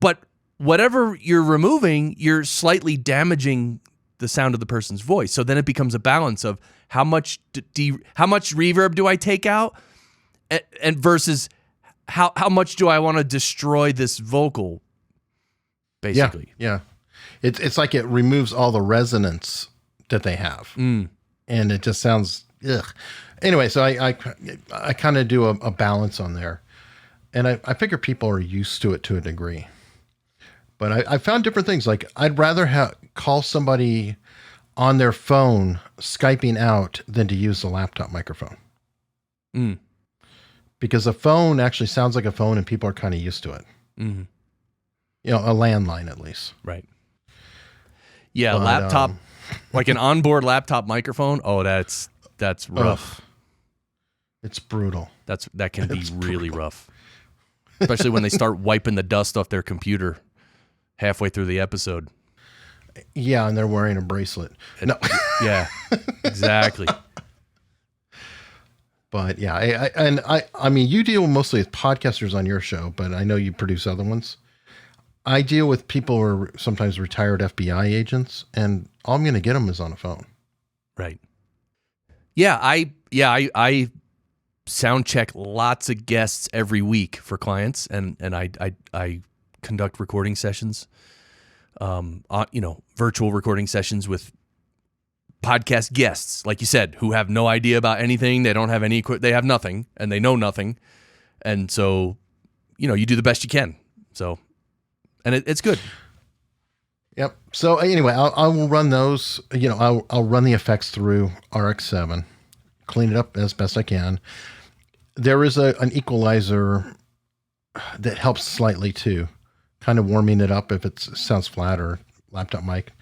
but whatever you're removing, you're slightly damaging the sound of the person's voice. So then it becomes a balance of how much reverb do I take out and versus how much do I want to destroy this vocal, basically. Yeah. It's like it removes all the resonance that they have. And it just sounds, ugh. Anyway, so I kind of do a balance on there. And I figure people are used to it to a degree. But I found different things. I'd rather call somebody on their phone Skyping out than to use the laptop microphone. Because a phone actually sounds like a phone and people are kind of used to it. Mm-hmm. A landline at least. Right. Yeah, but, laptop, an onboard laptop microphone. Oh, that's rough. It's brutal. That can be really rough. Especially when they start wiping the dust off their computer halfway through the episode. Yeah, and they're wearing a bracelet. No. Yeah, exactly. But yeah, I mean, you deal mostly with podcasters on your show, but I know you produce other ones. I deal with people who are sometimes retired FBI agents, and all I'm going to get them is on a phone. Right. Yeah, I sound check lots of guests every week for clients, and I conduct recording sessions, virtual recording sessions with podcast guests, like you said, who have no idea about anything. They don't have they have nothing and they know nothing. And so, you do the best you can. So, and it's good. Yep. So anyway, I will run those. I'll run the effects through RX7, clean it up as best I can. There is an equalizer that helps slightly too, kind of warming it up if it sounds flat or laptop mic.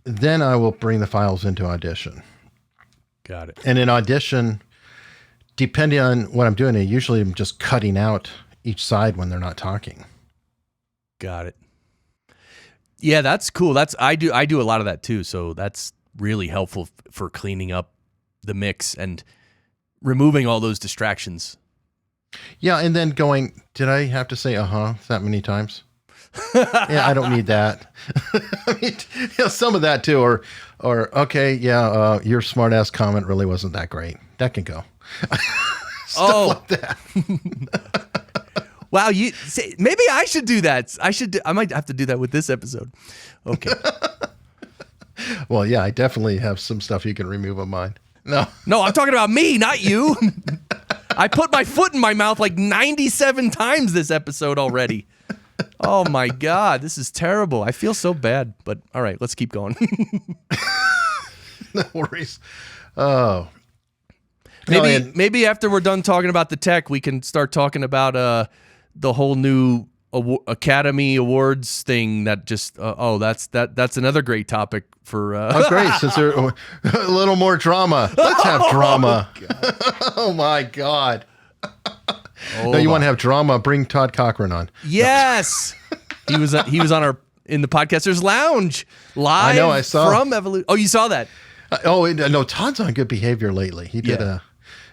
Then I will bring the files into Audition. Got it. And in Audition, depending on what I'm doing, I usually am just cutting out each side when they're not talking. Got it. Yeah, that's cool. I do a lot of that too. So that's really helpful for cleaning up the mix and removing all those distractions. Yeah, and then going, did I have to say that many times? Yeah, I don't need that. I mean, some of that too, or okay, yeah, your smart ass comment really wasn't that great. That can go. Stuff like that. Wow, maybe I should do that. I might have to do that with this episode. Okay. Well, yeah, I definitely have some stuff you can remove of mine. No, I'm talking about me, not you. I put my foot in my mouth like 97 times this episode already. Oh my God, this is terrible. I feel so bad, but all right, let's keep going. No worries. Oh. Maybe after we're done talking about the tech, we can start talking about the whole new Academy Awards thing that just that's another great topic for great, since there's a little more drama. Let's have drama. Oh my God. No, you want to have drama, bring Todd Cochran on. Yes. he was on in the Podcasters Lounge live. I know, I saw from Evolution. Oh, you saw that? No, Todd's on good behavior lately. He did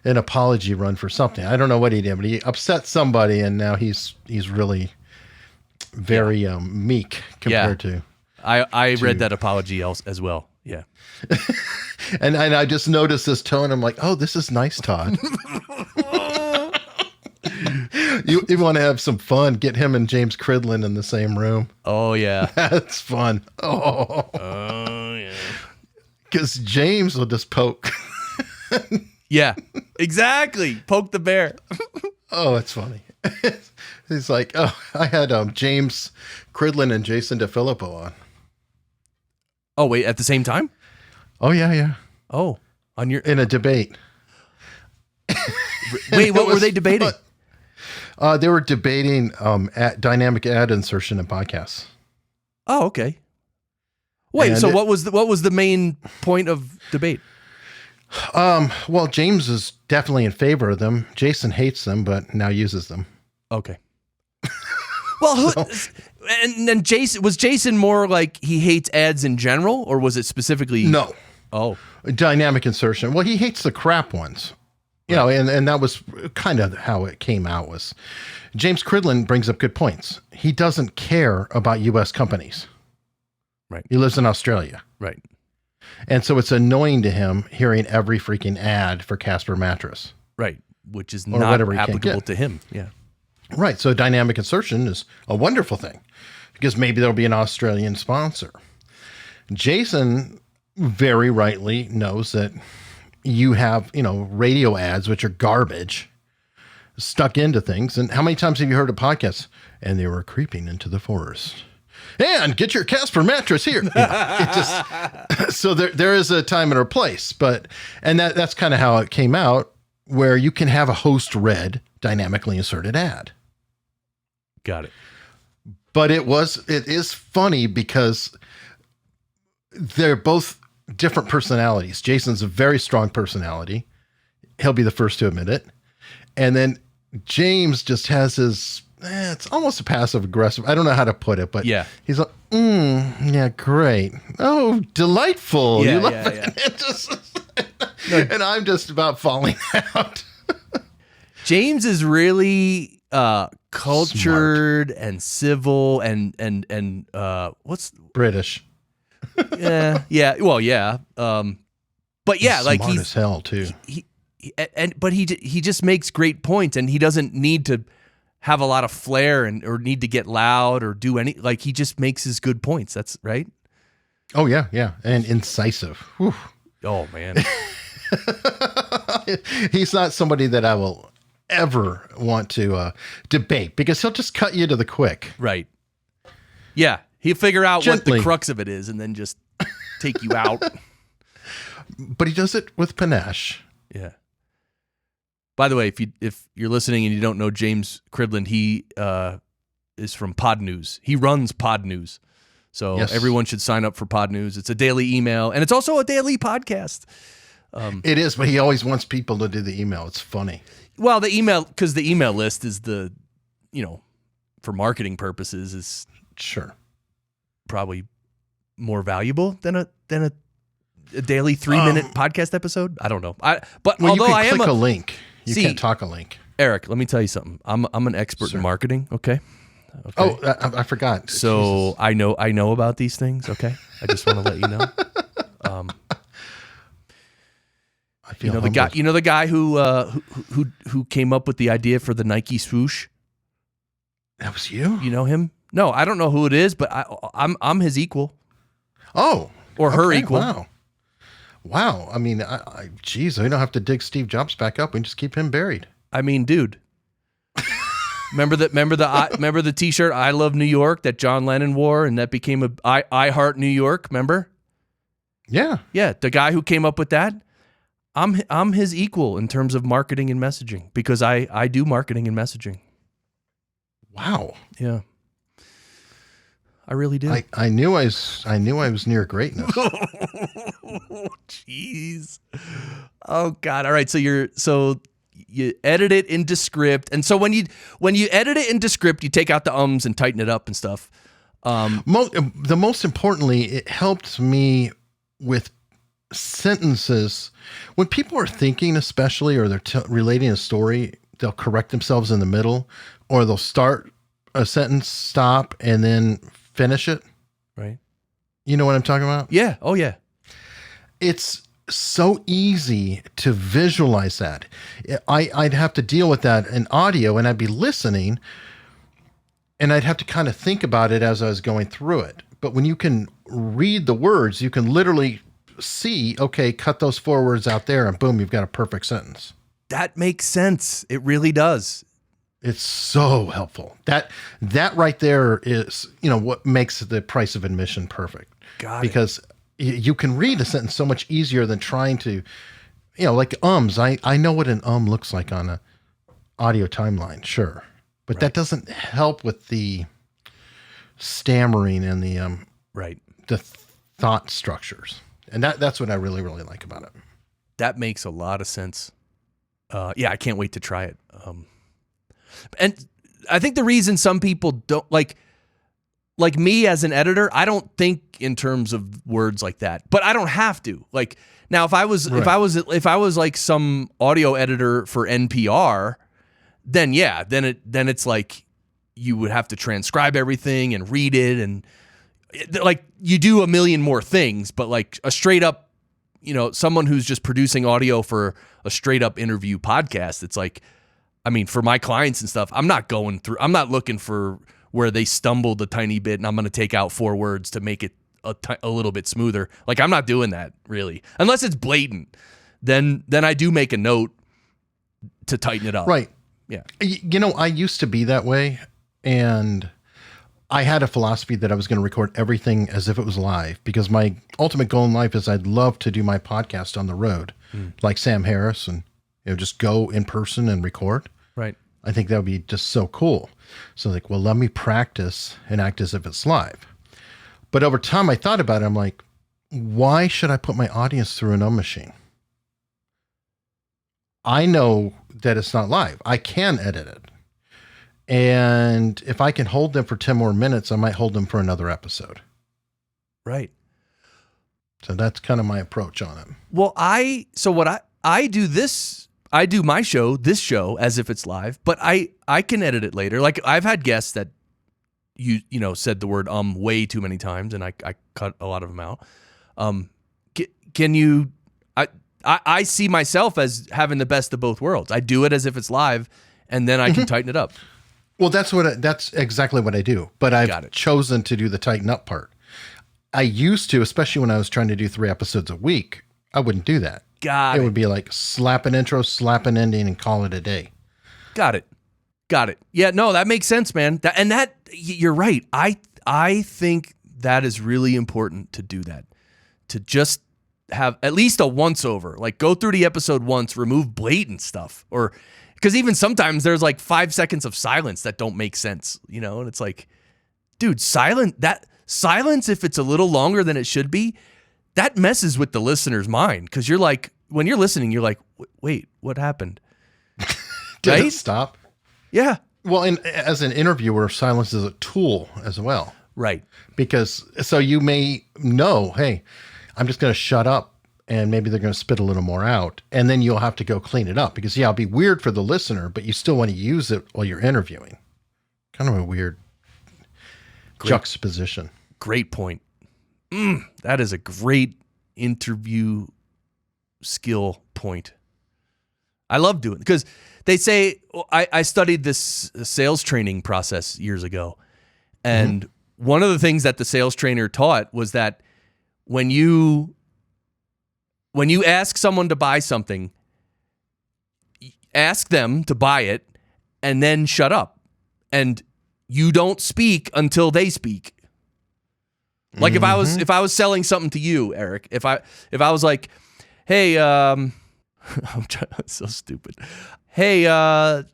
an apology run for something. I don't know what he did, but he upset somebody, and now he's really very meek compared to. I read that apology as well. Yeah. and I just noticed this tone. I'm like, oh, this is nice, Todd. You want to have some fun? Get him and James Cridlin in the same room. Oh yeah, that's fun. Oh yeah, because James will just poke. Yeah, exactly. Poke the bear. Oh, it's funny. He's like, oh, I had James Cridlin and Jason DeFilippo on. Oh wait, at the same time? Oh yeah. Oh, in a debate. Wait, what were they debating? They were debating dynamic ad insertion in podcasts. Oh, okay. Wait, and so what was the main point of debate? Well, James is definitely in favor of them. Jason hates them, but now uses them. Okay. Well, and then Jason more like he hates ads in general, or was it specifically? No. Oh. Dynamic insertion. Well, he hates the crap ones. You know, and that was kind of how it came out. Was James Cridlin brings up good points. He doesn't care about U.S. companies. Right. He lives in Australia. Right. And so it's annoying to him hearing every freaking ad for Casper mattress. Right. Which is not applicable to him. Yeah. Right. So dynamic insertion is a wonderful thing because maybe there'll be an Australian sponsor. Jason very rightly knows that you have, radio ads, which are garbage, stuck into things. And how many times have you heard a podcast? And they were creeping into the forest. And get your Casper mattress here. So there is a time and a place, and that's kind of how it came out, where you can have a host read dynamically inserted ad. Got it. But it is funny because they're both different personalities. Jason's a very strong personality. He'll be the first to admit it. And then James just has his, it's almost a passive aggressive. I don't know how to put it, but yeah, he's like, yeah, great. Oh, delightful. Yeah, you love it. And I'm just about falling out. James is really cultured and civil and what's British. yeah. Well, yeah. But yeah, he's smart as hell too. But he just makes great points, and he doesn't need to have a lot of flair or need to get loud or do any. Like, he just makes his good points. That's right. Oh yeah, and incisive. Whew. Oh man, he's not somebody that I will ever want to debate because he'll just cut you to the quick. Right. Yeah. He'll figure out Gently. what the crux of it is and then just take you out. But he does it with panache. Yeah. By the way, if you're listening and you don't know James Cridland, he is from Pod News. He runs Pod News. So Yes. everyone should sign up for Pod News. It's a daily email, and it's also a daily podcast. It is, but he always wants people to do the email. It's funny. Well, the email list is for marketing purposes is Sure. probably more valuable than a daily 3-minute podcast episode. I don't know. But Well, although you I can am click a link. You See, can't talk a link. Eric, let me tell you something. I'm an expert Sir. in marketing. Okay. Oh, I forgot. So Jesus. I know about these things. Okay, I just want to let you know. I feel The guy. You know the guy who came up with the idea for the Nike swoosh. That was you? You know him? No, I don't know who it is, but I'm his equal Oh. or her okay, equal. Wow. I mean, geez, we don't have to dig Steve Jobs back up. We can just keep him buried. I mean, dude. Remember the T-shirt "I Love New York" that John Lennon wore, and that became I Heart New York. Remember? Yeah. Yeah, the guy who came up with that. I'm his equal in terms of marketing and messaging because I do marketing and messaging. Wow. Yeah. I really do. I knew I was near greatness. Jeez. Oh God. All right. So you edit it in Descript, and so when you edit it in Descript, you take out the ums and tighten it up and stuff. The most importantly, it helped me with sentences when people are thinking, especially, or they're relating a story. They'll correct themselves in the middle, or they'll start a sentence, stop, and then finish it. Right. You know what I'm talking about? Yeah. Oh yeah. It's so easy to visualize that. I'd have to deal with that in audio, and I'd be listening, and I'd have to kind of think about it as I was going through it. But when you can read the words, you can literally see, okay, cut those 4 words out there, and boom, you've got a perfect sentence. That makes sense. It really does. It's so helpful. That right there is, what makes the price of admission perfect. Got it. Because you can read a sentence so much easier than trying to, like ums. I know what an looks like on a audio timeline, sure. But that doesn't help with the stammering and the Right. the thought structures. And that's what I really, really like about it. That makes a lot of sense. Yeah, I can't wait to try it. And I think the reason some people don't like me as an editor, I don't think in terms of words like that, but I don't have to. Like now, if I was like some audio editor for NPR, then yeah, then it's like you would have to transcribe everything and read it, and like you do a million more things. But like a straight up, someone who's just producing audio for a straight up interview podcast, it's like, I mean, for my clients and stuff, I'm not looking for where they stumbled a tiny bit and I'm going to take out 4 words to make it a little bit smoother. Like I'm not doing that really, unless it's blatant. Then I do make a note to tighten it up. Right. Yeah. I used to be that way, and I had a philosophy that I was going to record everything as if it was live, because my ultimate goal in life is I'd love to do my podcast on the road, like Sam Harris, and just go in person and record. Right. I think that would be just so cool. So like, well, let me practice and act as if it's live. But over time I thought about it. I'm like, why should I put my audience through an machine? I know that it's not live. I can edit it. And if I can hold them for 10 more minutes, I might hold them for another episode. Right. So that's kind of my approach on it. Well, I do this show as if it's live, but I can edit it later. Like I've had guests that said the word way too many times, and I cut a lot of them out. Can you? I see myself as having the best of both worlds. I do it as if it's live, and then I can tighten it up. Well, that's exactly what I do. But I've chosen to do the tighten up part. I used to, especially when I was trying to do 3 episodes a week, I wouldn't do that. It would be like slap an intro, slap an ending, and call it a day. Got it. Yeah, no, that makes sense, man. You're right. I I think that is really important to do that. To just have at least a once over, like go through the episode once, remove blatant stuff, or because even sometimes there's like 5 seconds of silence that don't make sense, you know, and it's like, dude, silence, if it's a little longer than it should be, that messes with the listener's mind. Because you're like, when you're listening, you're like, wait, what happened? Did it stop? Yeah. Well, and as an interviewer, silence is a tool as well. Right. Because so you may know, hey, I'm just going to shut up, and maybe they're going to spit a little more out, and then you'll have to go clean it up because, it'll be weird for the listener, but you still want to use it while you're interviewing. Kind of a weird juxtaposition. Great point. That is a great interview skill point. I love doing it because they say, I studied this sales training process years ago, and one of the things that the sales trainer taught was that when you ask someone to buy something, ask them to buy it and then shut up. And you don't speak until they speak. Like if I was selling something to you, Eric, if I was like, hey, I'm so stupid. Hey, do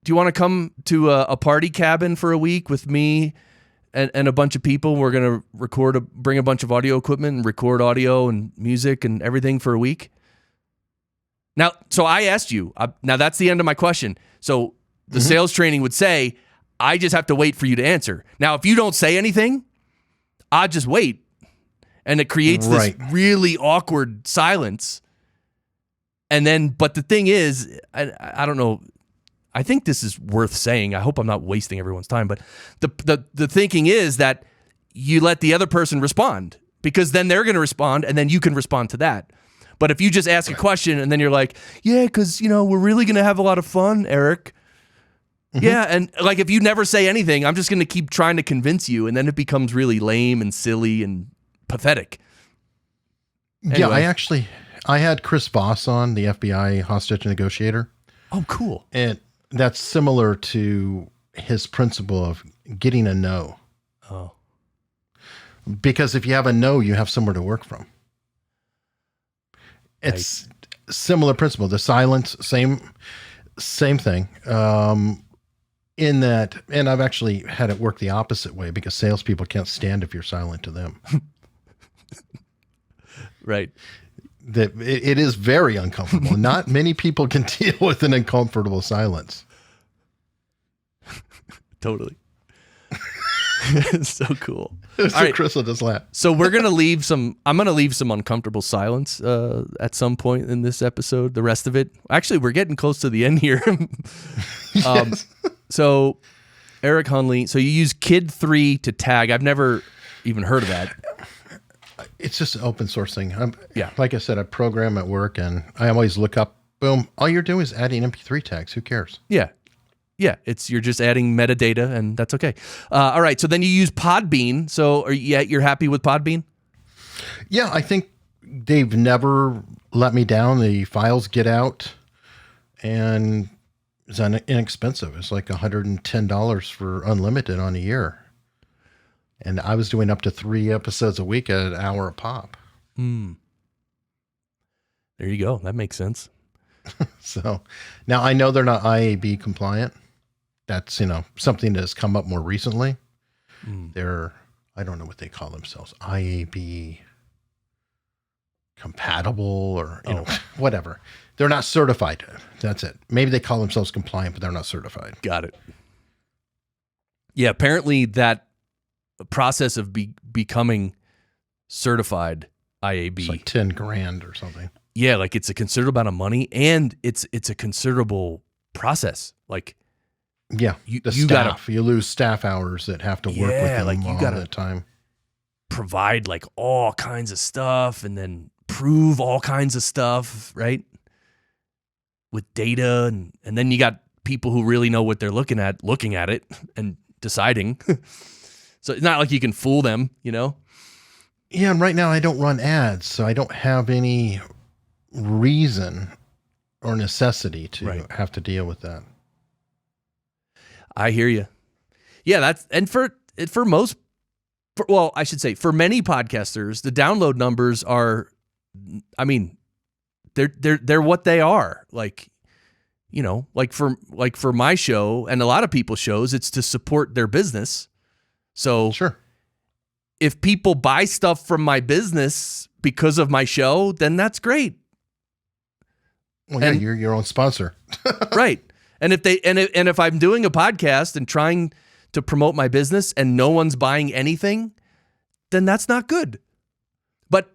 you want to come to a party cabin for a week with me and a bunch of people? We're going to bring a bunch of audio equipment and record audio and music and everything for a week. Now, so I asked you, now that's the end of my question. So the sales training would say, I just have to wait for you to answer. Now, if you don't say anything, I just wait. And it creates this really awkward silence. And then, but the thing is, I don't know, I think this is worth saying. I hope I'm not wasting everyone's time, but the thinking is that you let the other person respond, because then they're going to respond and then you can respond to that. But if you just ask a question and then you're like, yeah, because, we're really going to have a lot of fun, Eric. Yeah, and like if you never say anything, I'm just going to keep trying to convince you, and then it becomes really lame and silly and pathetic. Anyway. Yeah, I had Chris Voss on, the FBI hostage negotiator. Oh, cool. And that's similar to his principle of getting a no. Oh. Because if you have a no, you have somewhere to work from. It's similar principle. The silence, same thing. In that, and I've actually had it work the opposite way, because salespeople can't stand if you're silent to them. Right. That it is very uncomfortable. Not many people can deal with an uncomfortable silence. Totally. So cool. So right. Chris will just laugh. So I'm going to leave some uncomfortable silence at some point in this episode. The rest of it, actually, we're getting close to the end here. Yes. So Eric Hunley, so you use Kid 3 to tag. I've never even heard of that. It's just an open source thing. Yeah. Like I said, I program at work, and I always look up, boom, all you're doing is adding MP3 tags. Who cares? Yeah. Yeah, you're just adding metadata, and that's okay. All right, so then you use Podbean. So you're happy with Podbean? Yeah, I think they've never let me down. The files get out, and it's inexpensive. It's like $110 for unlimited on a year. And I was doing up to 3 episodes a week at an hour a pop. There you go. That makes sense. So now I know they're not IAB compliant. That's, something that's come up more recently. They're, I don't know what they call themselves, IAB compatible or, whatever. They're not certified. That's it. Maybe they call themselves compliant, but they're not certified. Got it. Yeah, apparently that process of becoming certified IAB. It's like $10,000 or something. Yeah, like it's a considerable amount of money, and it's a considerable process. Like, yeah, you lose staff hours that have to work with them like all the time. Provide like all kinds of stuff, and then prove all kinds of stuff, right? With data, and then you got people who really know what they're looking at it and deciding. So it's not like you can fool them, Yeah, and right now I don't run ads, so I don't have any reason or necessity to have to deal with that. I hear you. Yeah, and for most I should say for many podcasters, the download numbers are, I mean, they're what they are. Like, you know, like for my show and a lot of people's shows, it's to support their business. So Sure. if people buy stuff from my business because of my show, then that's great. Well, yeah, you're your own sponsor. Right. And if I'm doing a podcast and trying to promote my business and no one's buying anything, then that's not good. But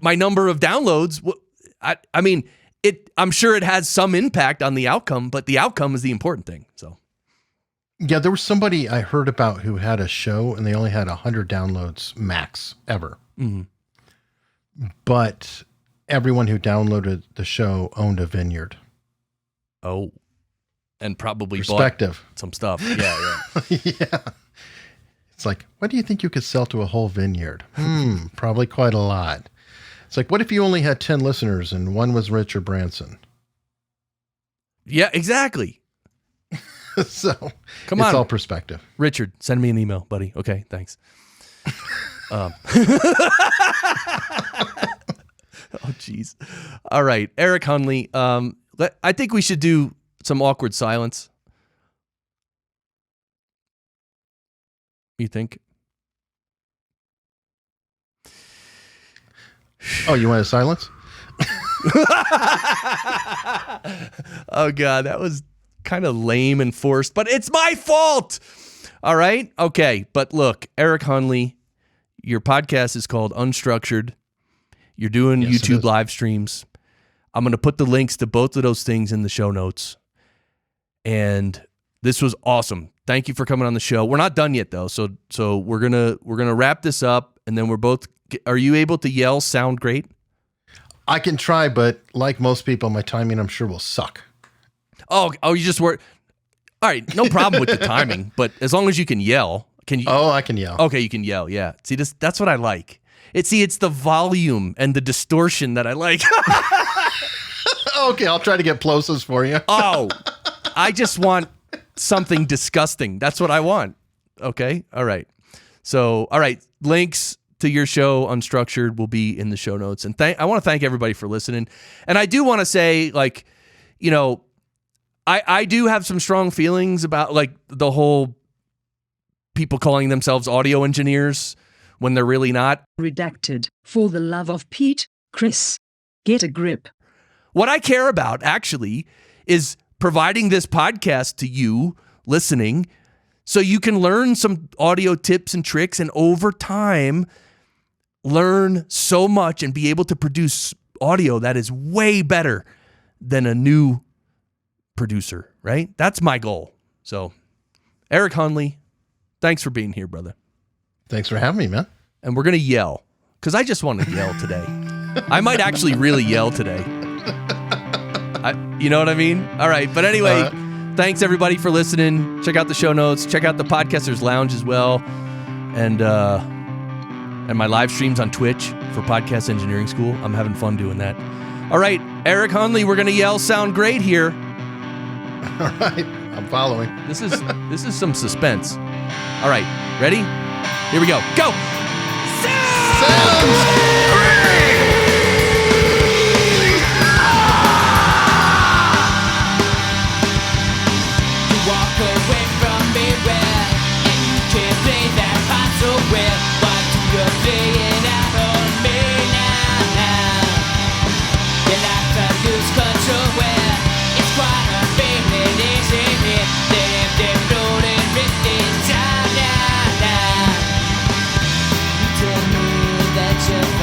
my number of downloads, I mean, I'm sure it has some impact on the outcome, but the outcome is the important thing. So, yeah, there was somebody I heard about who had a show and they only had 100 downloads max ever. Mm-hmm. But everyone who downloaded the show owned a vineyard. Oh, and probably Perspective. bought some stuff. Yeah. Yeah. It's like, what do you think you could sell to a whole vineyard? Probably quite a lot. It's like, what if you only had 10 listeners and one was Richard Branson? Yeah, exactly. So Come on. It's all perspective. Richard, send me an email, buddy. Okay, thanks. Oh, jeez. All right, Eric Hunley. I think we should do some awkward silence. You think? Oh, you want a silence? Oh, God, that was kind of lame and forced, but it's my fault. All right. Okay. But look, Eric Hunley, your podcast is called Unstructured. You're doing YouTube live streams. I'm going to put the links to both of those things in the show notes. And this was awesome. Thank you for coming on the show. We're not done yet though. So we're going to wrap this up and then are you able to yell sound great? I can try, but like most people, my timing I'm sure will suck. Oh, you just were. All right, no problem with the timing, but as long as you can yell, can you? Oh, I can yell. Okay, you can yell. Yeah. See, that's what I like. It's the volume and the distortion that I like. Okay, I'll try to get plosives for you. Oh, I just want something disgusting. That's what I want. Okay. All right. So, all right, links to your show Unstructured will be in the show notes. And I want to thank everybody for listening. And I do want to say, like, you know, I do have some strong feelings about like the whole people calling themselves audio engineers when they're really not. Redacted. For the love of Pete, Chris, get a grip. What I care about actually is providing this podcast to you listening so you can learn some audio tips and tricks and over time learn so much and be able to produce audio that is way better than a new producer, right? That's my goal. So, Eric Hunley, thanks for being here, brother. Thanks for having me, man. And we're going to yell because I just want to yell today. I might actually really yell today. You know what I mean? All right. But anyway, thanks everybody for listening. Check out the show notes. Check out the Podcasters Lounge as well. And my live streams on Twitch for Podcast Engineering School. I'm having fun doing that. All right. Eric Hunley, we're going to yell sound great here. All right. I'm following. This is some suspense. All right. Ready? Here we go. Go! Walk away from me well, and you can't play that part so well. But you're playing out on me now. You're not to lose control well. It's quite a feeling, isn't it? Let them know they're written down now. You tell me that you're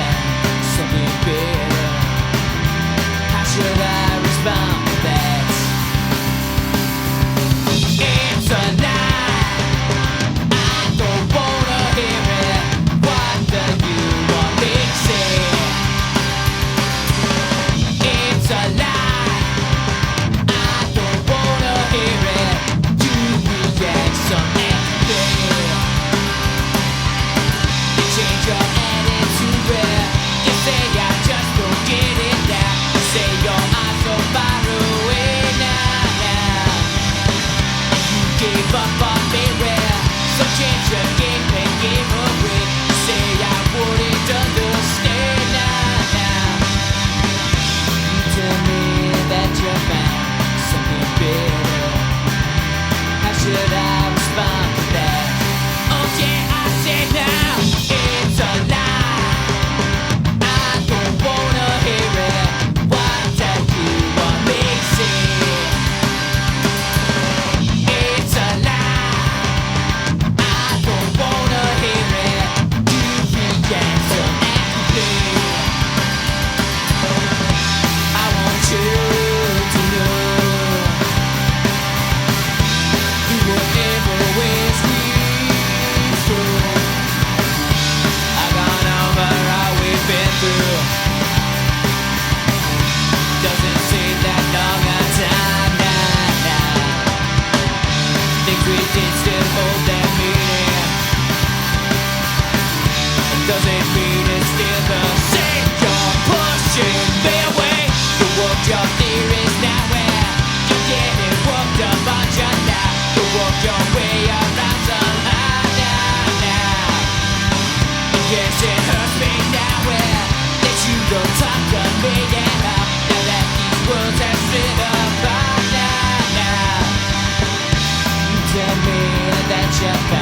Yes, it hurts me now that you don't talk to me now. Now that these worlds have split apart now. You tell me that you're back.